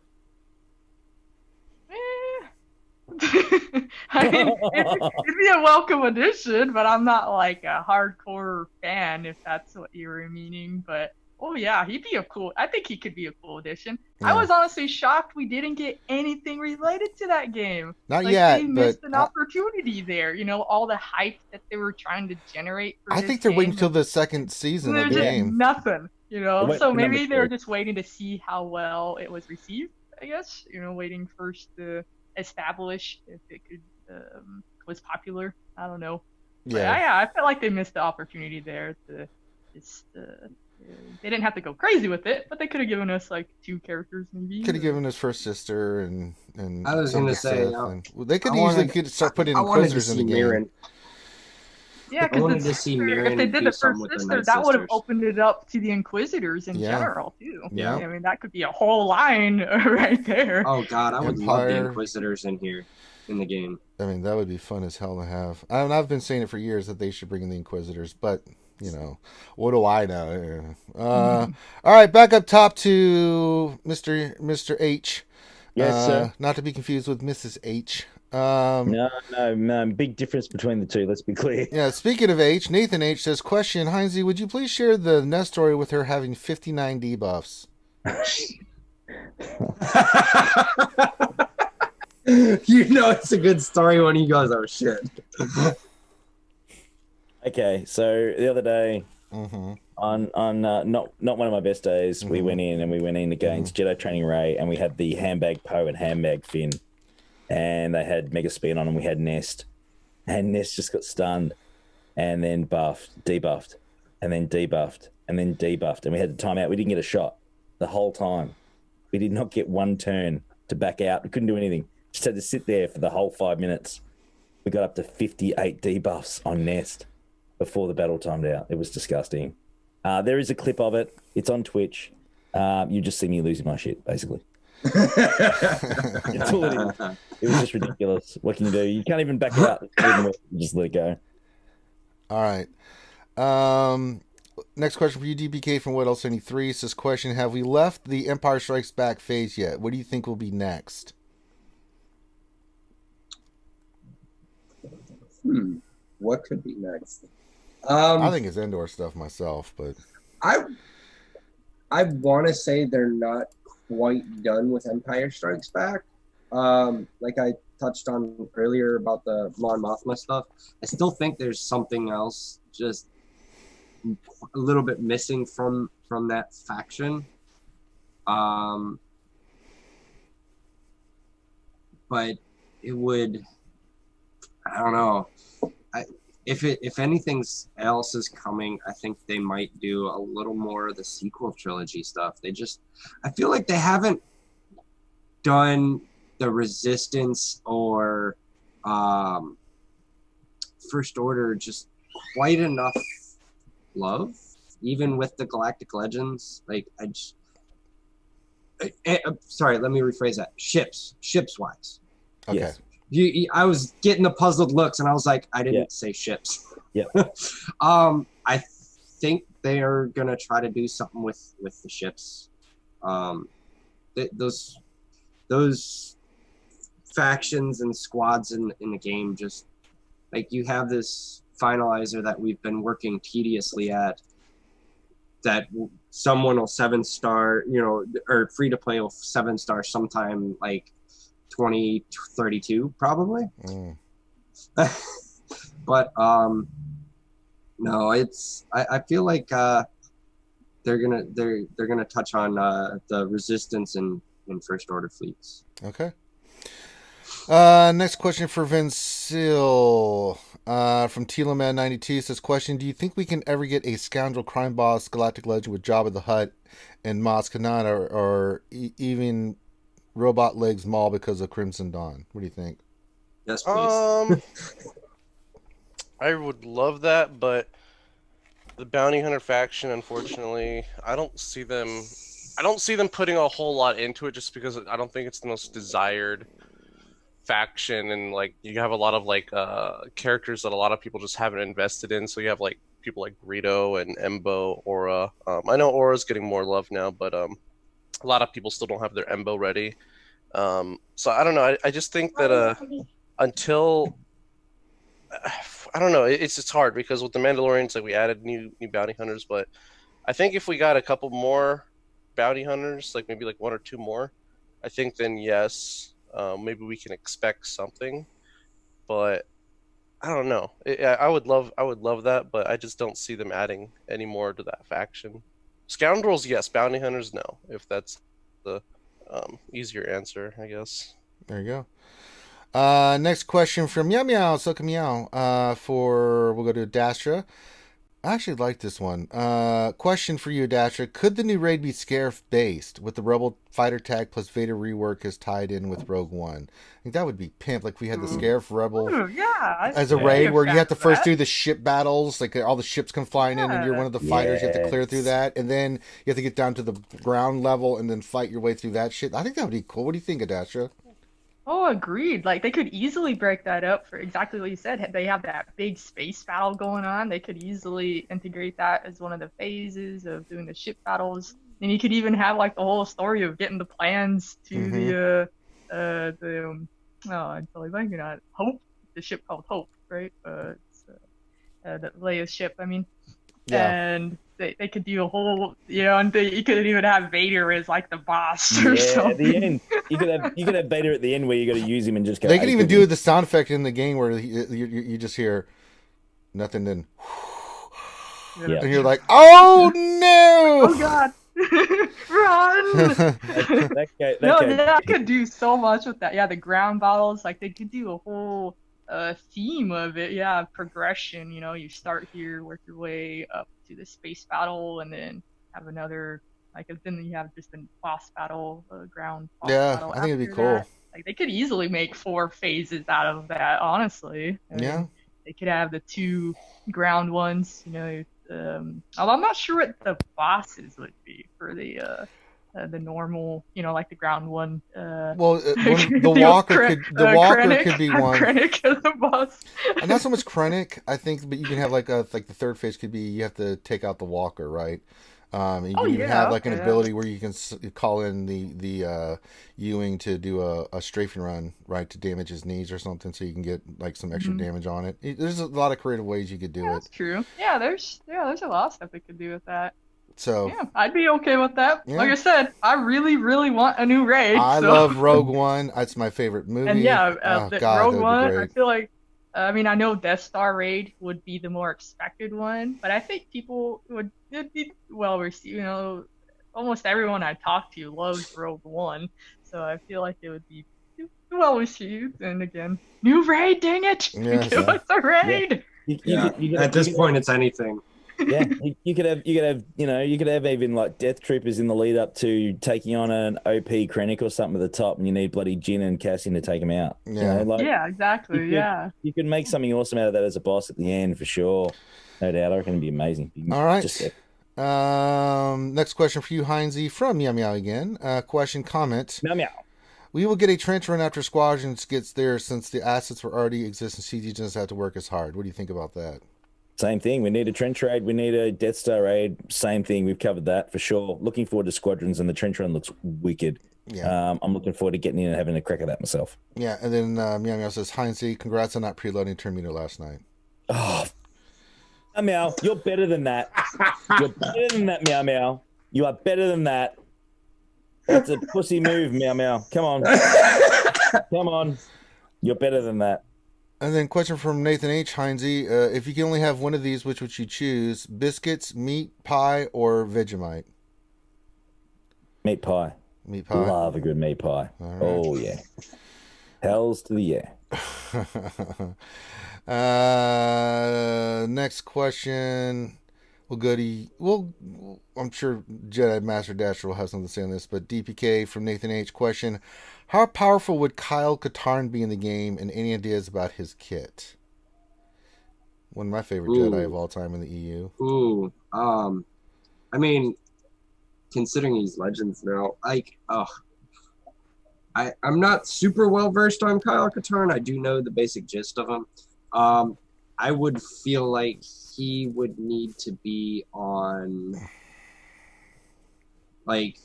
I mean, it'd be a welcome addition, but I'm not like a hardcore fan if that's what you were meaning. But he'd be I think he could be a cool addition. Yeah. I was honestly shocked we didn't get anything related to that game. Not yet, they missed an opportunity there. All the hype that they were trying to generate. I think they're waiting until the second season of the game. Nothing, so maybe they were just waiting to see how well it was received. I guess waiting first to establish if it could was popular. I don't know. Yeah. But I felt like they missed the opportunity there to just they didn't have to go crazy with it, but they could have given us like 2 characters maybe. Could have given us First Sister and I was gonna say they could start putting Inquisitors in the game. Mirren. Yeah, because if they did the First Sister, that would have opened it up to the Inquisitors in general too. Yeah, I mean that could be a whole line right there. Oh God, I would love the Inquisitors in here in the game. I mean that would be fun as hell to have. I've been saying it for years that they should bring in the Inquisitors, but what do I know? All right, back up top to Mr. H. Yes, sir. Not to be confused with Mrs. H. No. Big difference between the two. Let's be clear. Yeah. Speaking of H, Nathan H says, question, Heinze, would you please share the Nest story with her having 59 debuffs? It's a good story when he goes, oh shit. Okay, so the other day, on not one of my best days, we went in against Jedi Training Rey, and we had the handbag Poe and handbag Finn, and they had Mega Spin on, and we had Nest, and Nest just got stunned, and then debuffed, and then debuffed, and then debuffed, and we had the timeout. We didn't get a shot the whole time. We did not get one turn to back out. We couldn't do anything. Just had to sit there for the whole 5 minutes. We got up to 58 debuffs on Nest before the battle timed out. It was disgusting. There is a clip of it. It's on Twitch. You just see me losing my shit, basically. That's all it is. It was just ridiculous. What can you do? You can't even back it up. You just let it go. All right. Next question for you, DPK from What Else 73 says, question, have we left the Empire Strikes Back phase yet? What do you think will be next? What could be next? I think it's Endor stuff myself, but I want to say they're not quite done with Empire Strikes Back. Like I touched on earlier about the Mon Mothma stuff, I still think there's something else just a little bit missing from that faction. But it would, I don't know. If anything else is coming, I think they might do a little more of the sequel trilogy stuff. I feel like they haven't done the Resistance or First Order just quite enough love, even with the Galactic Legends. Like sorry, let me rephrase that. Ships wise. okay. Yes. I was getting the puzzled looks, and I was like, I didn't say ships. Yeah. I think they are gonna try to do something with the ships. Those factions and squads in the game, just like, you have this finalizer that we've been working tediously at, that someone will 7-star, or free to play will 7-star sometime like 2032 probably. But no, it's I feel like they're gonna touch on the Resistance and First Order fleets. Okay. Next question for Vincil from Teloman92 says, question, do you think we can ever get a scoundrel crime boss Galactic Legend with Jabba the Hutt and Maz Kanata, or even Robot Legs Maul because of Crimson Dawn? What do you think? Yes, please. I would love that, but the bounty hunter faction, unfortunately, I don't see them putting a whole lot into it, just because I don't think it's the most desired faction, and like, you have a lot of like characters that a lot of people just haven't invested in. So you have like people like Greedo and Embo, Aura. I know Aura's getting more love now, but a lot of people still don't have their Embo ready. So I don't know. I just think that until I don't know, it's hard, because with the Mandalorians, like, we added new bounty hunters, but I think if we got a couple more bounty hunters, like maybe like 1 or 2 more, I think then yes, maybe we can expect something. But I don't know. I would love that, but I just don't see them adding any more to that faction. Scoundrels, yes. Bounty hunters, no. If that's the easier answer, I guess. There you go. Next question from Meow Meow, Suka Meow. We'll go to Dastra. I actually like this one. Question for you, Dastra. Could the new raid be Scarif based, with the Rebel fighter tag plus Vader rework is tied in with Rogue One? I think that would be pimp. Like, we had the Scarif Rebel as a raid where you have to first do the ship battles, like all the ships come flying in and you're one of the fighters. You have to clear through that, and then you have to get down to the ground level and then fight your way through that shit. I think that would be cool. What do you think, Dastra? Oh, agreed. Like, they could easily break that up for exactly what you said. They have that big space battle going on. They could easily integrate that as one of the phases of doing the ship battles. And you could even have like the whole story of getting the plans to I'm totally blanking on it. Hope, the ship called Hope, right? It's the Leia's ship, I mean. Yeah. And they could do a whole, and you could even have Vader as like the boss or something. At the end, you could have Vader at the end where you got to use him and just go. They could even do the sound effect in the game where you just hear nothing, then and you're like, oh no! Oh god! Run! That could do so much with that. Yeah, the ground battles, like they could do a whole theme of it. Yeah, progression. You start here, work your way up to the space battle, and then have another Like, and then you have just a boss battle, ground boss Yeah, battle. I think it'd be after cool. that. Like, they could easily make 4 phases out of that, honestly. I Yeah. mean, they could have the 2 ground ones, you know. Although I'm not sure what the bosses would be for the normal, you know, like the ground one. Well, the walker could be one. Krennic as the boss. And not so much Krennic, I think, but you can have like the third phase could be you have to take out the walker, right? You can even have like an ability where you can call in the Ewing to do a strafing run, right, to damage his knees or something, so you can get like some extra damage on it. There's a lot of creative ways you could do it. That's true. Yeah, there's a lot of stuff they could do with that. So yeah, I'd be okay with that. Yeah. Like I said, I really, really want a new Rey. I love Rogue One. That's my favorite movie. And yeah, Rogue One, great. I feel like, I mean, I know Death Star raid would be the more expected one, but I think people it'd be well received. You know, almost everyone I talk to loves Rogue One, so I feel like it would be well received. And again, new raid, dang it! Yes. Give us a raid. Yeah. At this point, it's anything. Yeah, you could have even like Death Troopers in the lead up to taking on an OP Krennic or something at the top, and you need bloody Jin and Cassian to take him out. Yeah, you know, yeah, exactly. You could make something awesome out of that as a boss at the end for sure. No doubt, I reckon it'd be amazing. All right. Next question for you, Heinze, from Meow Meow again. Question, comment. Meow Meow. We will get a trench run after Squadrons gets there since the assets were already existing. CG doesn't have to work as hard. What do you think about that? Same thing. We need a trench raid. We need a Death Star raid. Same thing. We've covered that for sure. Looking forward to Squadrons, and the trench run looks wicked. Yeah. I'm looking forward to getting in and having a crack at that myself. Yeah, and then Meow Meow says, Heinze, congrats on not preloading Terminator last night. Oh, Meow Meow, you're better than that. You're better than that, Meow Meow. You are better than that. That's a pussy move, Meow Meow. Come on. Come on. You're better than that. And then question from Nathan H. Heinze, if you can only have one of these, which would you choose? Biscuits, meat pie, or Vegemite? Meat pie. Meat pie. Love a good meat pie. Right. Oh, yeah. Hells to the yeah. Next question. Well, I'm sure Jedi Master Dasher will have something to say on this, but DPK from Nathan H. Question: how powerful would Kyle Katarn be in the game, and any ideas about his kit? One of my favorite Jedi of all time in the EU. I mean, considering he's Legends now, I'm not super well versed on Kyle Katarn. I do know the basic gist of him. I would feel like he would need to be on, like,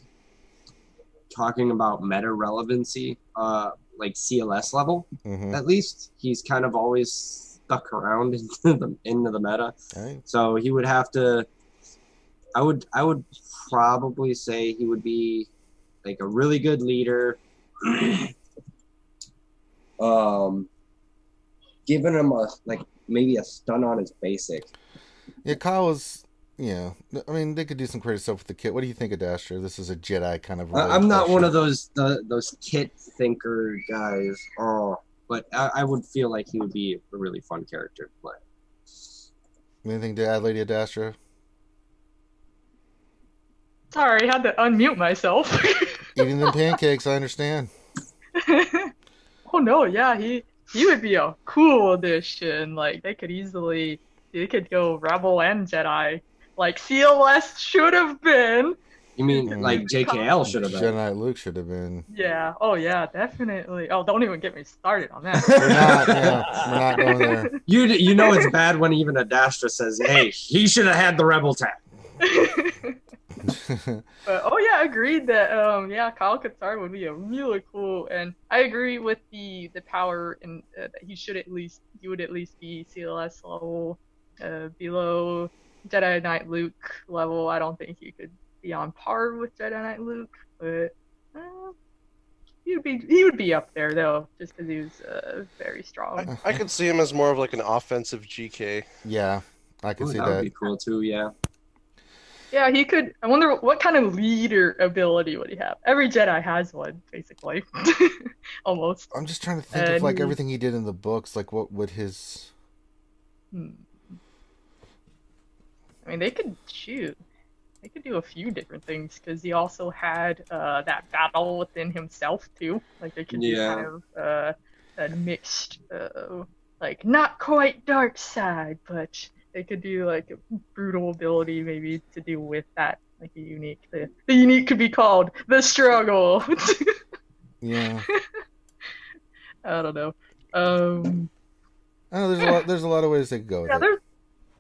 talking about meta relevancy, like CLS level. At least he's kind of always stuck around into the meta. Okay. So he would have to. I would probably say he would be like a really good leader. Giving him maybe a stun on his basic. Yeah, Kyle is. Yeah, I mean they could do some creative stuff with the kit. What do you think of Dasher? This is a Jedi kind of. I'm not one of those kit thinker guys. But I would feel like he would be a really fun character to play. Anything to add, Lady Adastra? Sorry, I had to unmute myself. Eating them pancakes, I understand. Oh no, yeah, he would be a cool addition. Like they could go Rebel and Jedi. Like CLS should have been. You mean like JKL should have been? Jedi Knight Luke should have been. Yeah. Oh yeah, definitely. Oh, don't even get me started on that. We're not going there. You know it's bad when even Adastra says, "Hey, he should have had the Rebel tag." But I agreed that Kyle Katarn would be a really cool, and I agree with the power and that he would at least be CLS level, below Jedi Knight Luke level. I don't think he could be on par with Jedi Knight Luke, but he would be up there though, just because he was very strong. I could see him as more of like an offensive GK. Yeah, I can see that. That would be cool too. Yeah. Yeah, he could. I wonder what kind of leader ability would he have? Every Jedi has one, basically. Almost. I'm just trying to think of like everything he did in the books. Like, what would his? I mean, they could shoot. they could do a few different things because he also had that battle within himself too. Like they could do kind of a mixed, like not quite dark side, but they could do like a brutal ability maybe to do with that, like a unique. The unique could be called the struggle. Yeah. I don't know. There's a lot of ways they could go with it.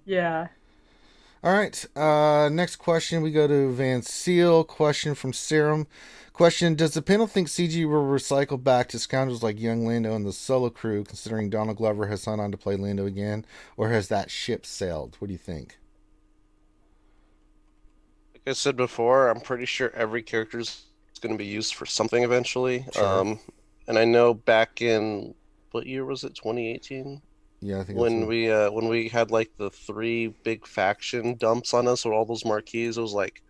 Yeah. All right. Next question. We go to Van Seal. Question from Serum. Question: does the panel think CG will recycle back to scoundrels like young Lando and the Solo crew, considering Donald Glover has signed on to play Lando again, or has that ship sailed? What do you think? Like I said before, I'm pretty sure every character is going to be used for something eventually. Sure. And I know back in what year was it? 2018. Yeah, I think when we had like the 3 big faction dumps on us with all those marquees, it was like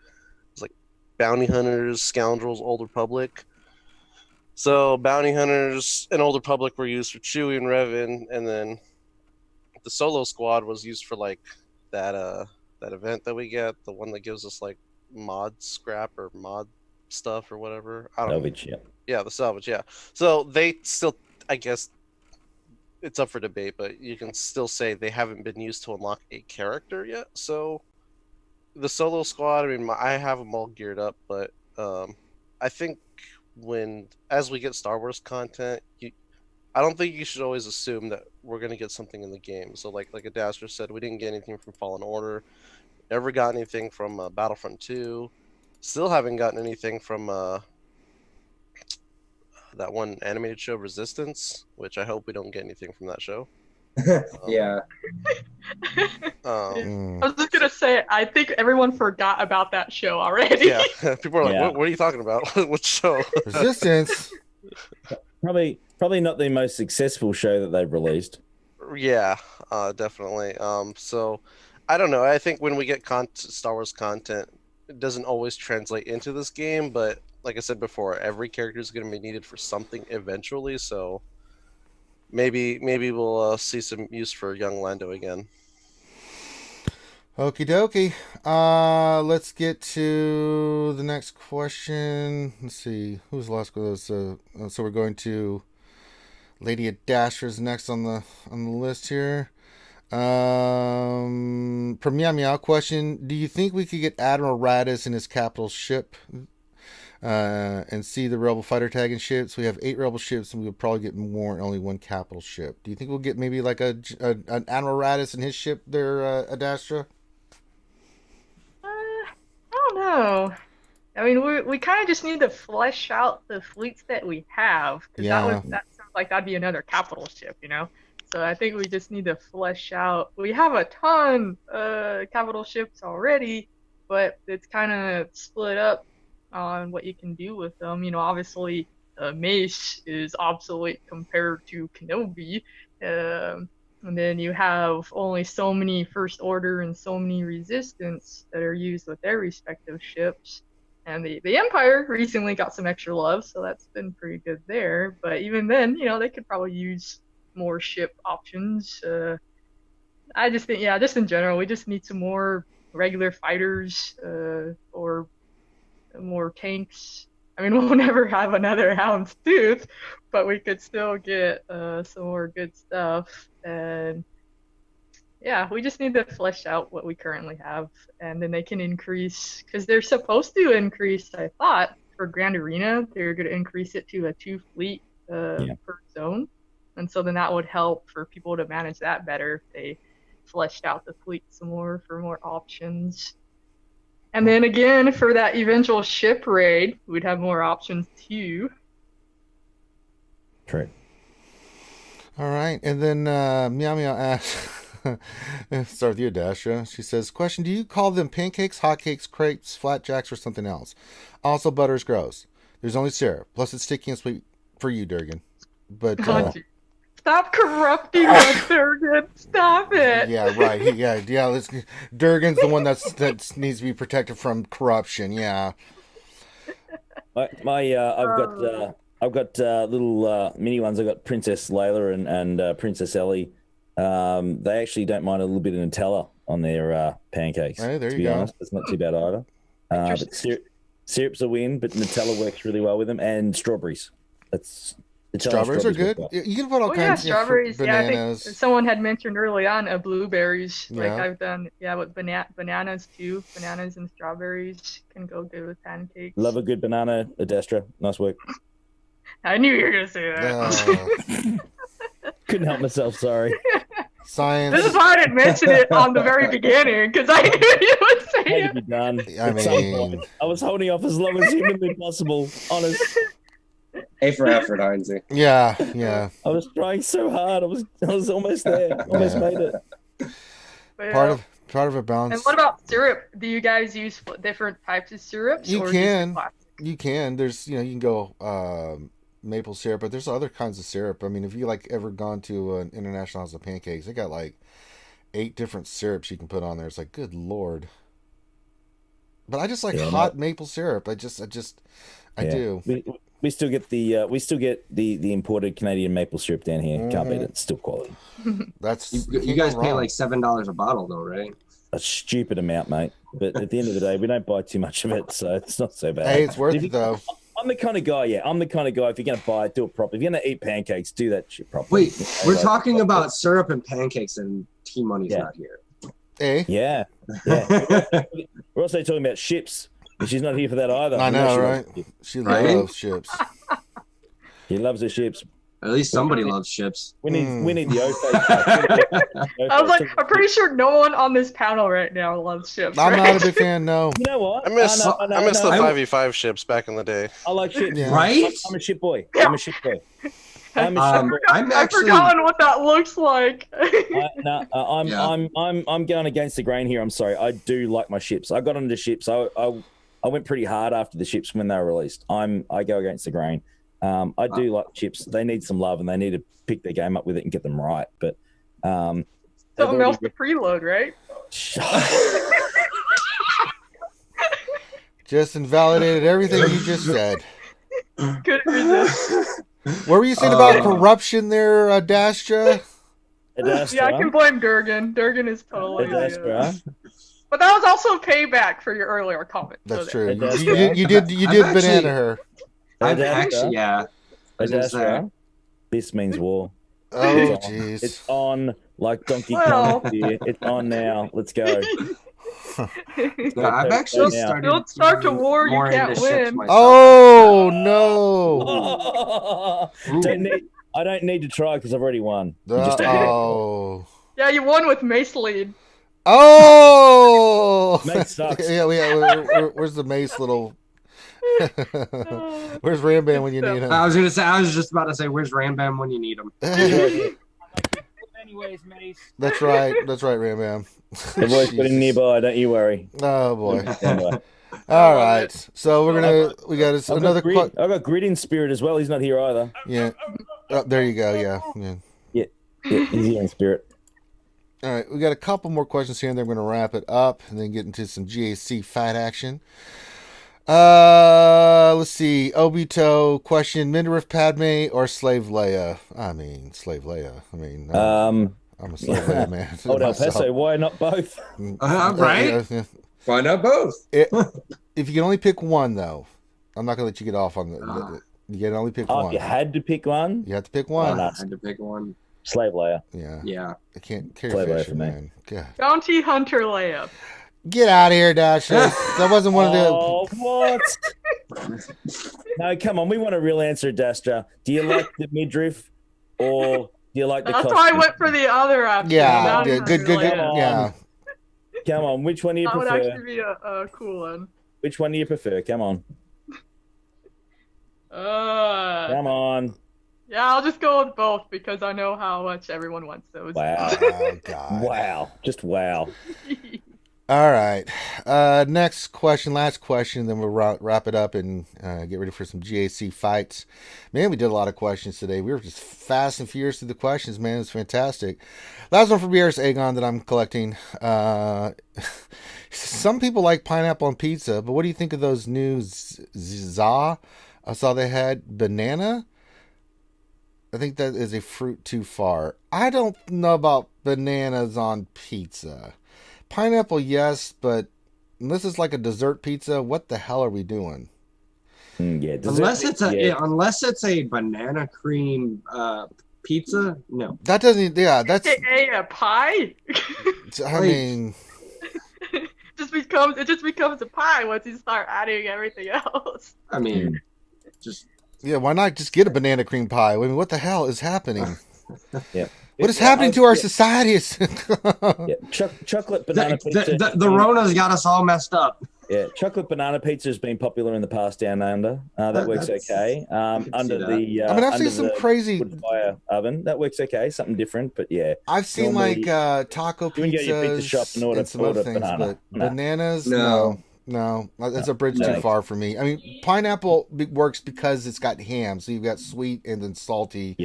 bounty hunters, scoundrels, Old Republic. So bounty hunters and Old Republic were used for Chewie and Revan, and then the Solo Squad was used for like that event that we get, the one that gives us like mod scrap or mod stuff or whatever. Salvage, yeah. Yeah, the salvage, yeah. So they still, I guess, it's up for debate, but you can still say they haven't been used to unlock a character yet. So the Solo Squad, I mean, I have them all geared up, but I think as we get Star Wars content, I don't think you should always assume that we're going to get something in the game. So like Adastra said, we didn't get anything from Fallen Order, never got anything from Battlefront 2, still haven't gotten anything from that one animated show Resistance, which I hope we don't get anything from that show. Yeah. I was just gonna say, I think everyone forgot about that show already. Yeah, people are like, what are you talking about? What show? Resistance. Probably not the most successful show that they've released. Yeah, definitely. So I don't know. I think when we get Star Wars content, it doesn't always translate into this game, but like I said before, every character is going to be needed for something eventually. So maybe we'll see some use for young Lando again. Okie dokie. Let's get to the next question. Let's see. Who's the last one? So we're going to Lady Adashra's next on the list here. From Meow Meow question: do you think we could get Admiral Raddus in his capital ship and see the Rebel fighter tagging ships? We have 8 Rebel ships, and we would probably get more and only 1 capital ship. Do you think we'll get maybe like an Admiral Raddus and his ship there, Adastra? I don't know. I mean, we kind of just need to flesh out the fleets that we have, because that sounds like that'd be another capital ship, you know. So I think we just need to flesh out. We have a ton capital ships already, but it's kind of split up on what you can do with them. You know, obviously, Mace is obsolete compared to Kenobi, and then you have only so many First Order and so many Resistance that are used with their respective ships. And the Empire recently got some extra love, so that's been pretty good there. But even then, you know, they could probably use more ship options. I just think, yeah, just in general, we just need some more regular fighters or more tanks. I mean, we'll never have another Houndstooth, but we could still get some more good stuff. And yeah, we just need to flesh out what we currently have, and then they can increase, because they're supposed to increase, I thought, for Grand Arena, they're going to increase it to a 2 fleet per zone. And so then that would help for people to manage that better if they fleshed out the fleet some more for more options. And then again, for that eventual ship raid, we'd have more options too. True. All right. And then Meow Meow asks, start with you, Dasha. She says, question, do you call them pancakes, hotcakes, crepes, flapjacks, or something else? Also, butter's gross. There's only syrup. Plus, it's sticky and sweet for you, Durgan. But stop corrupting us, Durgan. Stop it. Yeah, right. Durgan's the one that needs to be protected from corruption. Yeah. I've got little mini ones. I've got Princess Layla and Princess Ellie. They actually don't mind a little bit of Nutella on their pancakes. Hey, there to you be go. honest, it's not too bad either. But syrup's a win, but Nutella works really well with them, and strawberries. Strawberries are good. You can put all kinds. Strawberries. Bananas. I think someone had mentioned early on blueberries. Yeah. Like I've done, with bananas too. Bananas and strawberries can go good with pancakes. Love a good banana, Adestra. Nice work. I knew you were gonna say that. Couldn't help myself. Sorry. Science. This is why I didn't mention it on the very beginning, because I knew you would say Had to it. be done. I mean, I was holding off as long as humanly possible. Honest. A for effort, Heinze. yeah. I was trying so hard. I was almost there. Almost made it. But, Part of a balance. And what about syrup? Do you guys use different types of syrups? You or can. just classic? You can. There's, you can go maple syrup, but there's other kinds of syrup. I mean, if you ever gone to an International House of Pancakes, they got 8 different syrups you can put on there. It's like, good Lord. But I just like hot maple syrup. I do. We still get the imported Canadian maple syrup down here. Can't beat it. It's still quality. That's You guys pay like $7 a bottle though, right? A stupid amount, mate. But at the end of the day, we don't buy too much of it, so it's not so bad. Hey, it's worth it though. I'm the kind of guy, if you're going to buy it, do it properly. If you're going to eat pancakes, do that shit properly. Wait, we're talking about syrup and pancakes and T-Money's not here. Hey? Yeah. We're also talking about ships. And she's not here for that either. I know, right? She loves chips. She loves the ships. At least somebody loves chips. We need the O-face. I was like, I'm pretty sure no one on this panel right now loves chips. I'm right? not a big fan, no. You know what? I miss the 5v5 ships back in the day. I like ships. Yeah. Right? I'm a ship boy. Yeah. I'm a ship boy. I've forgotten what that looks like. I'm going against the grain here. I'm sorry. I do like my ships. I got into ships. I went pretty hard after the ships when they were released. I go against the grain. I do like chips. They need some love and they need to pick their game up with it and get them right. But something else to preload, right? Just invalidated everything you just said. Couldn't resist. What were you saying about corruption there, Dastra? Yeah, I can blame Durgan. Durgan is totally. But that was also payback for your earlier comment. That's so true. Adestra. You did banana her. This means war. Oh, jeez. It's on like Donkey Kong here. It's on now. Let's go. I've actually started. Don't start to war. You can't win. Oh no! I don't need to try because I've already won. Oh. Yeah, you won with Mace lead. Oh! Mace sucks. Yeah. Where's the Mace little? Where's Rambam when you need him? I was just about to say, where's Rambam when you need him? Anyways, Mace. That's right, Rambam. The voice putting nearby. Don't you worry. Oh boy. All right, so we got another. I've got Grid in spirit as well. He's not here either. Yeah. Oh, there you go. Yeah. He's here in spirit. All right, we got a couple more questions here, and then we're going to wrap it up and then get into some GAC fight action. Let's see. Obito question: Midriff Padmé or Slave Leia? I mean, Slave Leia. I'm a Slave Leia man. Hold El Peso, why not both? Right? Why not both? If you can only pick one, though, I'm not going to let you get off on you can only pick one. If you had to pick one? You have to pick one. I had to pick one. Slave Leia. Yeah. I can't carry Slave Leia Fisher, for me. man. God. Bounty Hunter Leia. Get out of here, Dasher. That wasn't one of the. Oh, what? No, come on. We want a real answer, Dastra. Do you like the midriff or do you like the That's costume? why I went for the other option. Yeah, Bounty good. Hunter Leia. Yeah. Come on. Which one do you That would prefer? actually be a cool one. Which one do you prefer? Come on. Come on. Yeah, I'll just go with both because I know how much everyone wants those. Wow. Oh, God. Wow. Just wow. All right. Next question, last question, then we'll wrap it up and get ready for some GAC fights. Man, we did a lot of questions today. We were just fast and furious through the questions, man. It's fantastic. Last one from BRS Aegon that I'm collecting. Some people like pineapple on pizza, but what do you think of those new za? I saw they had banana. I think that is a fruit too far. I don't know about bananas on pizza. Pineapple, yes, but unless it's like a dessert pizza, what the hell are we doing? Yeah, unless it's a banana cream pizza, no. That doesn't. Yeah, that's a pie. I mean, it just becomes a pie once you start adding everything else. I mean, just why not just get a banana cream pie? I mean, what the hell is happening? Yeah. What is happening to our society? Chocolate banana pizza. The Rona's got us all messed up. Yeah, chocolate banana pizza has been popular in the past down under. That works okay. Under the I've seen some crazy wood fire oven. That works okay. Something different, but yeah. I've seen normally, taco pizzas you can go to your pizza shop and some other things, banana. but bananas, no, that's a bridge No. too far for me. I mean, pineapple works because it's got ham, so you've got sweet and then salty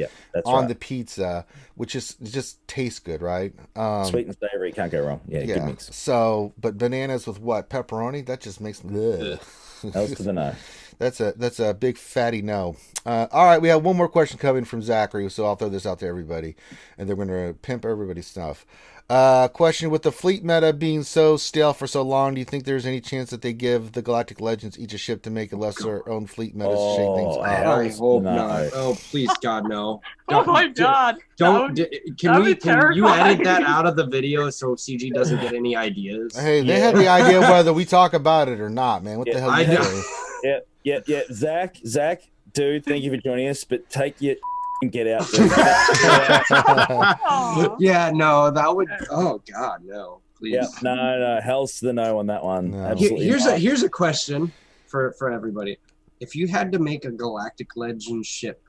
on the pizza, which just tastes good, right? Sweet and savory, can't go wrong. Yeah, good mix. So, but bananas with what? Pepperoni? That just makes me. Else to the no. That's a big fatty no. All right, we have one more question coming from Zachary, so I'll throw this out to everybody, and they're going to pimp everybody's stuff. Question: with the fleet meta being so stale for so long, do you think there's any chance that they give the Galactic Legends each a ship to make a lesser own fleet meta to shake things up? I hope not. Oh, please, God, no. Oh my God! Can you edit that out of the video so CG doesn't get any ideas? Hey, they have the idea whether we talk about it or not, man. What the hell? Yeah. Zach, dude, thank you for joining us, but take your and get out. Yeah, no, that would. Oh God, no, please. Yeah, no, hell's to the no on that one. No. Absolutely. Here's a question for everybody. If you had to make a Galactic Legend ship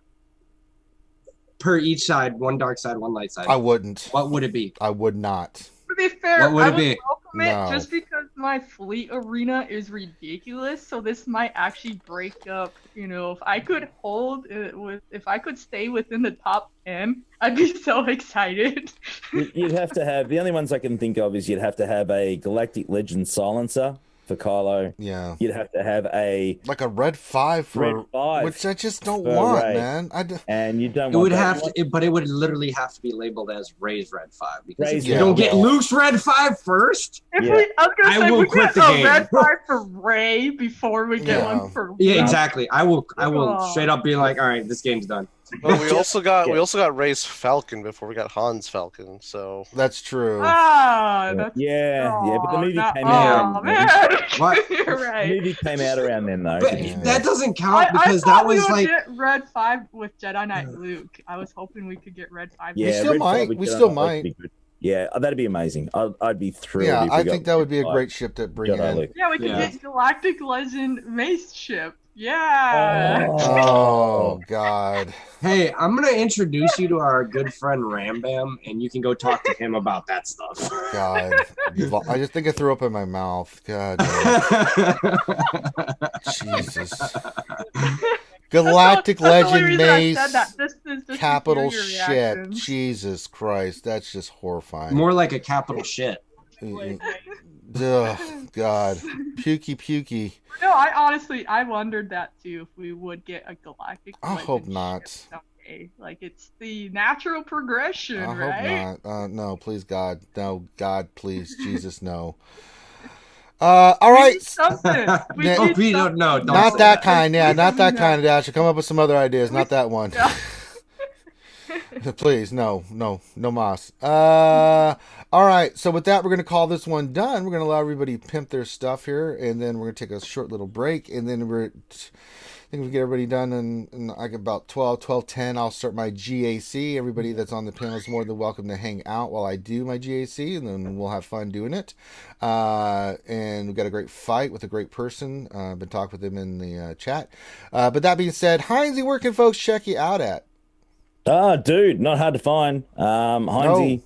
per each side, one dark side, one light side, I wouldn't. What would it be? I would not. To be fair, What would I it be? welcome it just because my fleet arena is ridiculous. So this might actually break up. You know, if I could if I could stay within the top 10, I'd be so excited. You'd have to have the only ones I can think of is you'd have to have a Galactic Legend silencer for Kylo. Yeah. You'd have to have a Red 5 for Red 5, which I just don't want, Rey. man. And you don't. It would have to, but it would literally have to be labeled as Rey's Red 5 because Rey's if you Red don't 5. get Luke's Red 5 first. I was gonna say, will we quit get the a game. red 5 for Rey before we get one for. Yeah, exactly. I will straight up be like, all right, this game's done. But we also got Rey's Falcon before we got Han's Falcon, so That's true. That's but the movie came out. out. Man. What? You're right. The movie came out around then, though. But that doesn't count because I that was we would like. get Red 5 with Jedi Knight Luke. I was hoping we could get Red 5. Yeah, still Red might. 5 would We get still on, that'd might. be good. Yeah, that'd be amazing. I'd be thrilled. Yeah, if we I got think that would be a Red great ship to bring Jedi in. Luke. Yeah, we could Yeah. get Galactic Legend Mace ship. Yeah. Oh God. Hey, I'm gonna introduce you to our good friend Ram Bam, and you can go talk to him about that stuff. God. I just think I threw up in my mouth. God. Jesus. Galactic That's the only Legend reason I Mace said that. This is just to capital hear your shit. reactions. Jesus Christ. That's just horrifying. More like a capital shit. Ugh, God. Pukey. No, I wondered that too. If we would get a Galactic. I Legend hope ship not. someday. Like it's the natural progression, I right? hope not. No, please, God. No, God, please. Jesus, no. All right. Need something. We Yeah, need we don't something. know. Don't Not say that kind, yeah. Not that No. kind, Dash. Come up with some other ideas. Not that one. Yeah. Please, no mas. All right. So with that, we're gonna call this one done. We're gonna allow everybody to pimp their stuff here, and then we're gonna take a short little break, and then I think we get everybody done in like about 12:10. I'll start my GAC. Everybody that's on the panel is more than welcome to hang out while I do my GAC, and then we'll have fun doing it. And we've got a great fight with a great person. I've been talking with him in the chat. But that being said, Heinzie, where can folks check you out at? Dude, not hard to find. Heinzie,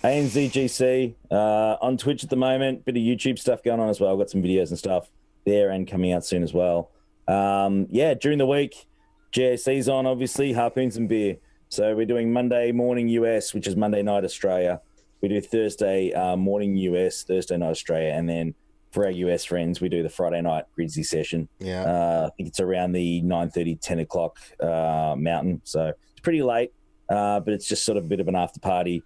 ANZGC, on Twitch at the moment. Bit of YouTube stuff going on as well. I've got some videos and stuff there and coming out soon as well. During the week, GAC's on, obviously, Harpoons and Beer. So we're doing Monday morning US, which is Monday night Australia. We do Thursday morning US, Thursday night Australia. And then for our US friends, we do the Friday night Grizzly session. Yeah. I think it's around the 9:30, 10 o'clock mountain. So it's pretty late, but it's just sort of a bit of an after party.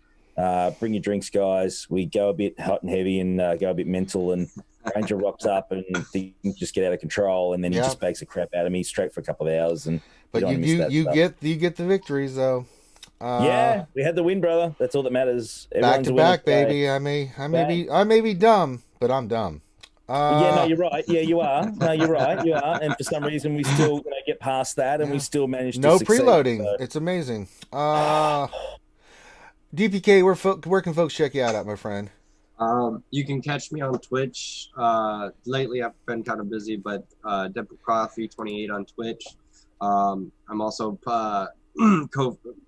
Bring your drinks, guys. We go a bit hot and heavy and go a bit mental and Ranger rocks up and things just get out of control, and then he just bakes the crap out of me straight for a couple of hours. And but you get the victories though. Yeah, we had the win, brother. That's all that matters. Back to back, baby. I may be dumb, but I'm dumb. Yeah, no, you're right. Yeah, you are. No, you're right. You are. And for some reason, we still get past that, and we still managed to succeed. Preloading. So. It's amazing. DPK, where can folks check you out at, my friend? You can catch me on Twitch. Lately, I've been kind of busy, but Deadpool Coffee 28 on Twitch. I'm also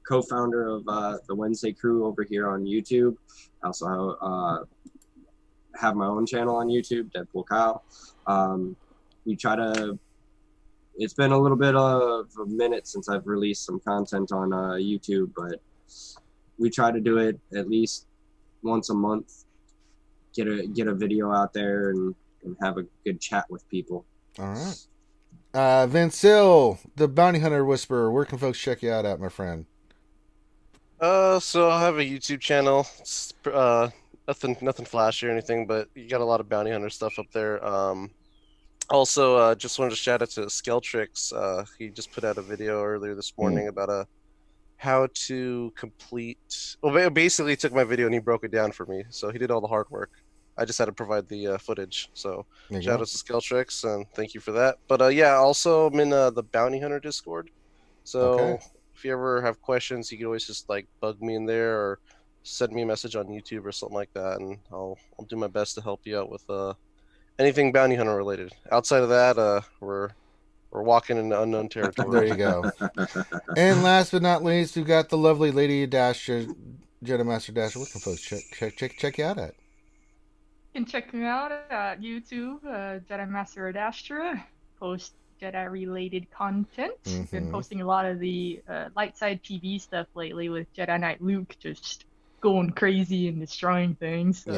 co-founder of the Wednesday Crew over here on YouTube. I also have my own channel on YouTube, Deadpool Kyle. It's been a little bit of a minute since I've released some content on YouTube, but we try to do it at least once a month. Get a video out there and have a good chat with people. All right. Vince Hill, the Bounty Hunter Whisperer. Where can folks check you out at, my friend? So I have a YouTube channel. It's, nothing flashy or anything, but you got a lot of bounty hunter stuff up there. Also, just wanted to shout out to Skelltrix. He just put out a video earlier this morning about how to complete. Well, basically, he took my video and he broke it down for me. So he did all the hard work. I just had to provide the footage. So shout out to Skelltrix and thank you for that. But yeah, also I'm in the Bounty Hunter Discord. So if you ever have questions, you can always just like bug me in there or send me a message on YouTube or something like that, and I'll do my best to help you out with anything Bounty Hunter related. Outside of that, we're walking into unknown territory. There you go. And last but not least, we've got the lovely Lady Dasher, Jedi Master Dasher. What can folks check you out at? You can check me out at YouTube, Jedi Master Dasher. Post Jedi-related content. Been posting a lot of the light side PV stuff lately with Jedi Knight Luke just going crazy and destroying things. So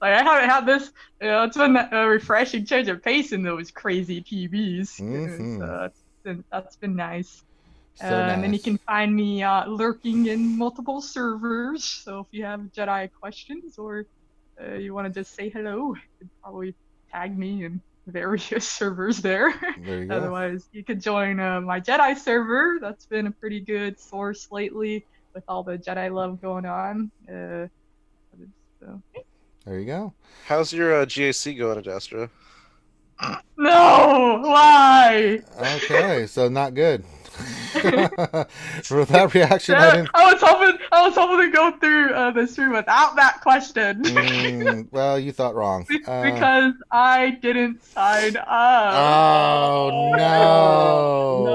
like I haven't had this. It's been a refreshing change of pace in those crazy PVs. That's been nice. And then you can find me lurking in multiple servers. So if you have Jedi questions or you want to just say hello, you can probably tag me in various servers there. There you go. Otherwise, you could join my Jedi server. That's been a pretty good source lately with all the Jedi love going on. So. There you go. How's your GAC going, Adastra? No, why? Okay, so not good. For that reaction, I was hoping to go through the stream without that question. Well, you thought wrong. Because I didn't sign up. Oh no!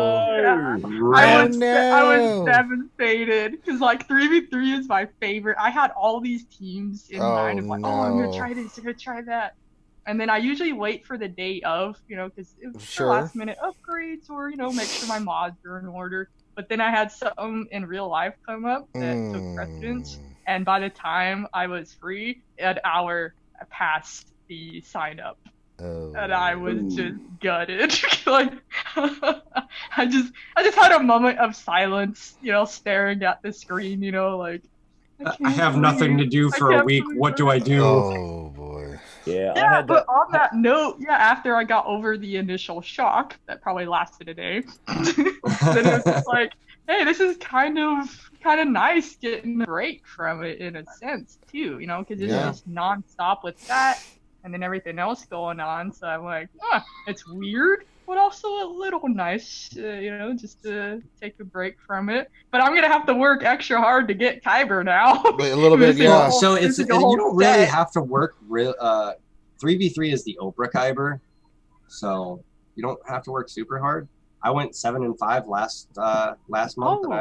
I was devastated because like 3v3 is my favorite. I had all these teams in mind of like, I'm gonna try this, I'm gonna try that. And then I usually wait for the day of, because it was the last minute upgrades or, make sure my mods are in order. But then I had some in real life come up that took precedence. And by the time I was free, an hour passed the sign up. And I was just gutted. Like, I just had a moment of silence, staring at the screen, like. I have nothing to do for a week. What do I do? Oh boy. Yeah, but on that note, after I got over the initial shock that probably lasted a day, then it was just like, hey, this is kind of nice getting a break from it in a sense too, because it's just nonstop with that and then everything else going on. So I'm like, it's weird, but also a little nice, just to take a break from it. But I'm gonna have to work extra hard to get Kyber now. A little bit, yeah. So you don't really have to work. 3v3 is the Oprah Kyber, so you don't have to work super hard. I went 7-5 last month, and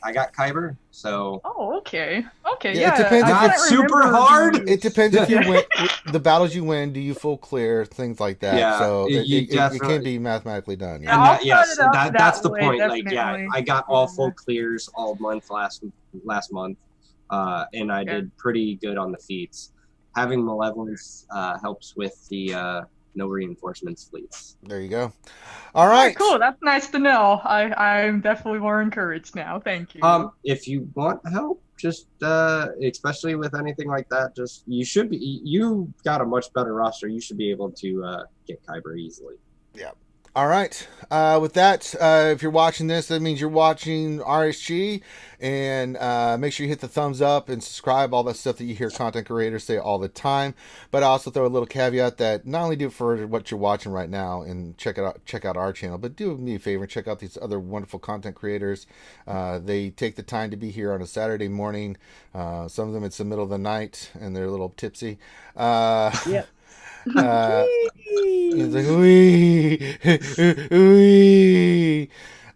I got Kyber. So. Oh, okay. Yeah. It depends. Not super hard. It depends if you win the battles you win. Do you full clear things like that? Yeah, so it can be mathematically done. Yeah. That's the point. Definitely. Like, I got all full clears all month last month, and I did pretty good on the feats. Having Malevolence helps with the no reinforcements, please. There you go. All right. Cool. That's nice to know. I'm definitely more encouraged now. Thank you. If you want help, just especially with anything like that, just you got a much better roster. You should be able to get Kyber easily. Yeah. All right. With that, if you're watching this, that means you're watching RSG, and make sure you hit the thumbs up and subscribe. All that stuff that you hear content creators say all the time. But I also throw a little caveat that not only do it for what you're watching right now and check out our channel, but do me a favor and check out these other wonderful content creators. They take the time to be here on a Saturday morning. Some of them it's the middle of the night and they're a little tipsy. Yeah. He's like, wee, wee.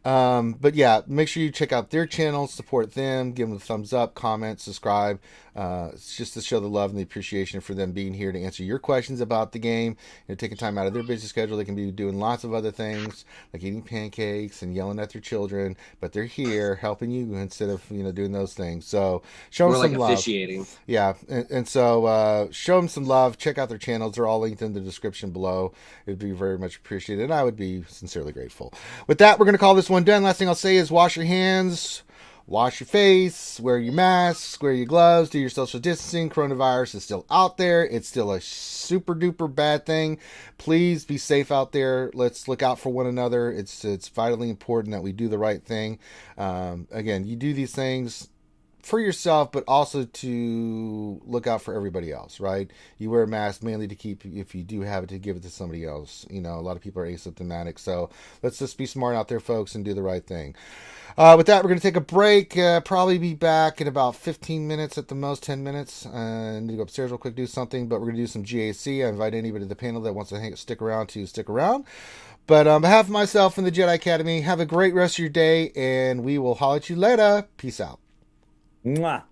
But yeah, make sure you check out their channels, support them, give them a thumbs up, comment, subscribe. It's just to show the love and the appreciation for them being here to answer your questions about the game. Taking time out of their busy schedule. They can be doing lots of other things like eating pancakes and yelling at their children, but they're here helping you instead of doing those things. So show them some love. Officiating. Yeah, and so show them some love. Check out their channels. They're all linked in the description below. It would be very much appreciated, and I would be sincerely grateful. With that, we're going to call this one done. Last thing I'll say is wash your hands, wash your face, wear your masks, wear your gloves, do your social distancing. Coronavirus is still out there. It's still a super duper bad thing. Please be safe out there. Let's look out for one another. It's vitally important that we do the right thing. Again, you do these things for yourself, but also to look out for everybody else, right? You wear a mask mainly to keep, if you do have it, to give it to somebody else. A lot of people are asymptomatic, so let's just be smart out there, folks, and do the right thing. With that, we're going to take a break. Probably be back in about 15 minutes at the most, 10 minutes. I need to go upstairs real quick, do something, but we're going to do some GAC. I invite anybody to the panel that wants to stick around to stick around. But on behalf of myself and the Jedi Academy, have a great rest of your day, and we will holler at you later. Peace out. Mwah.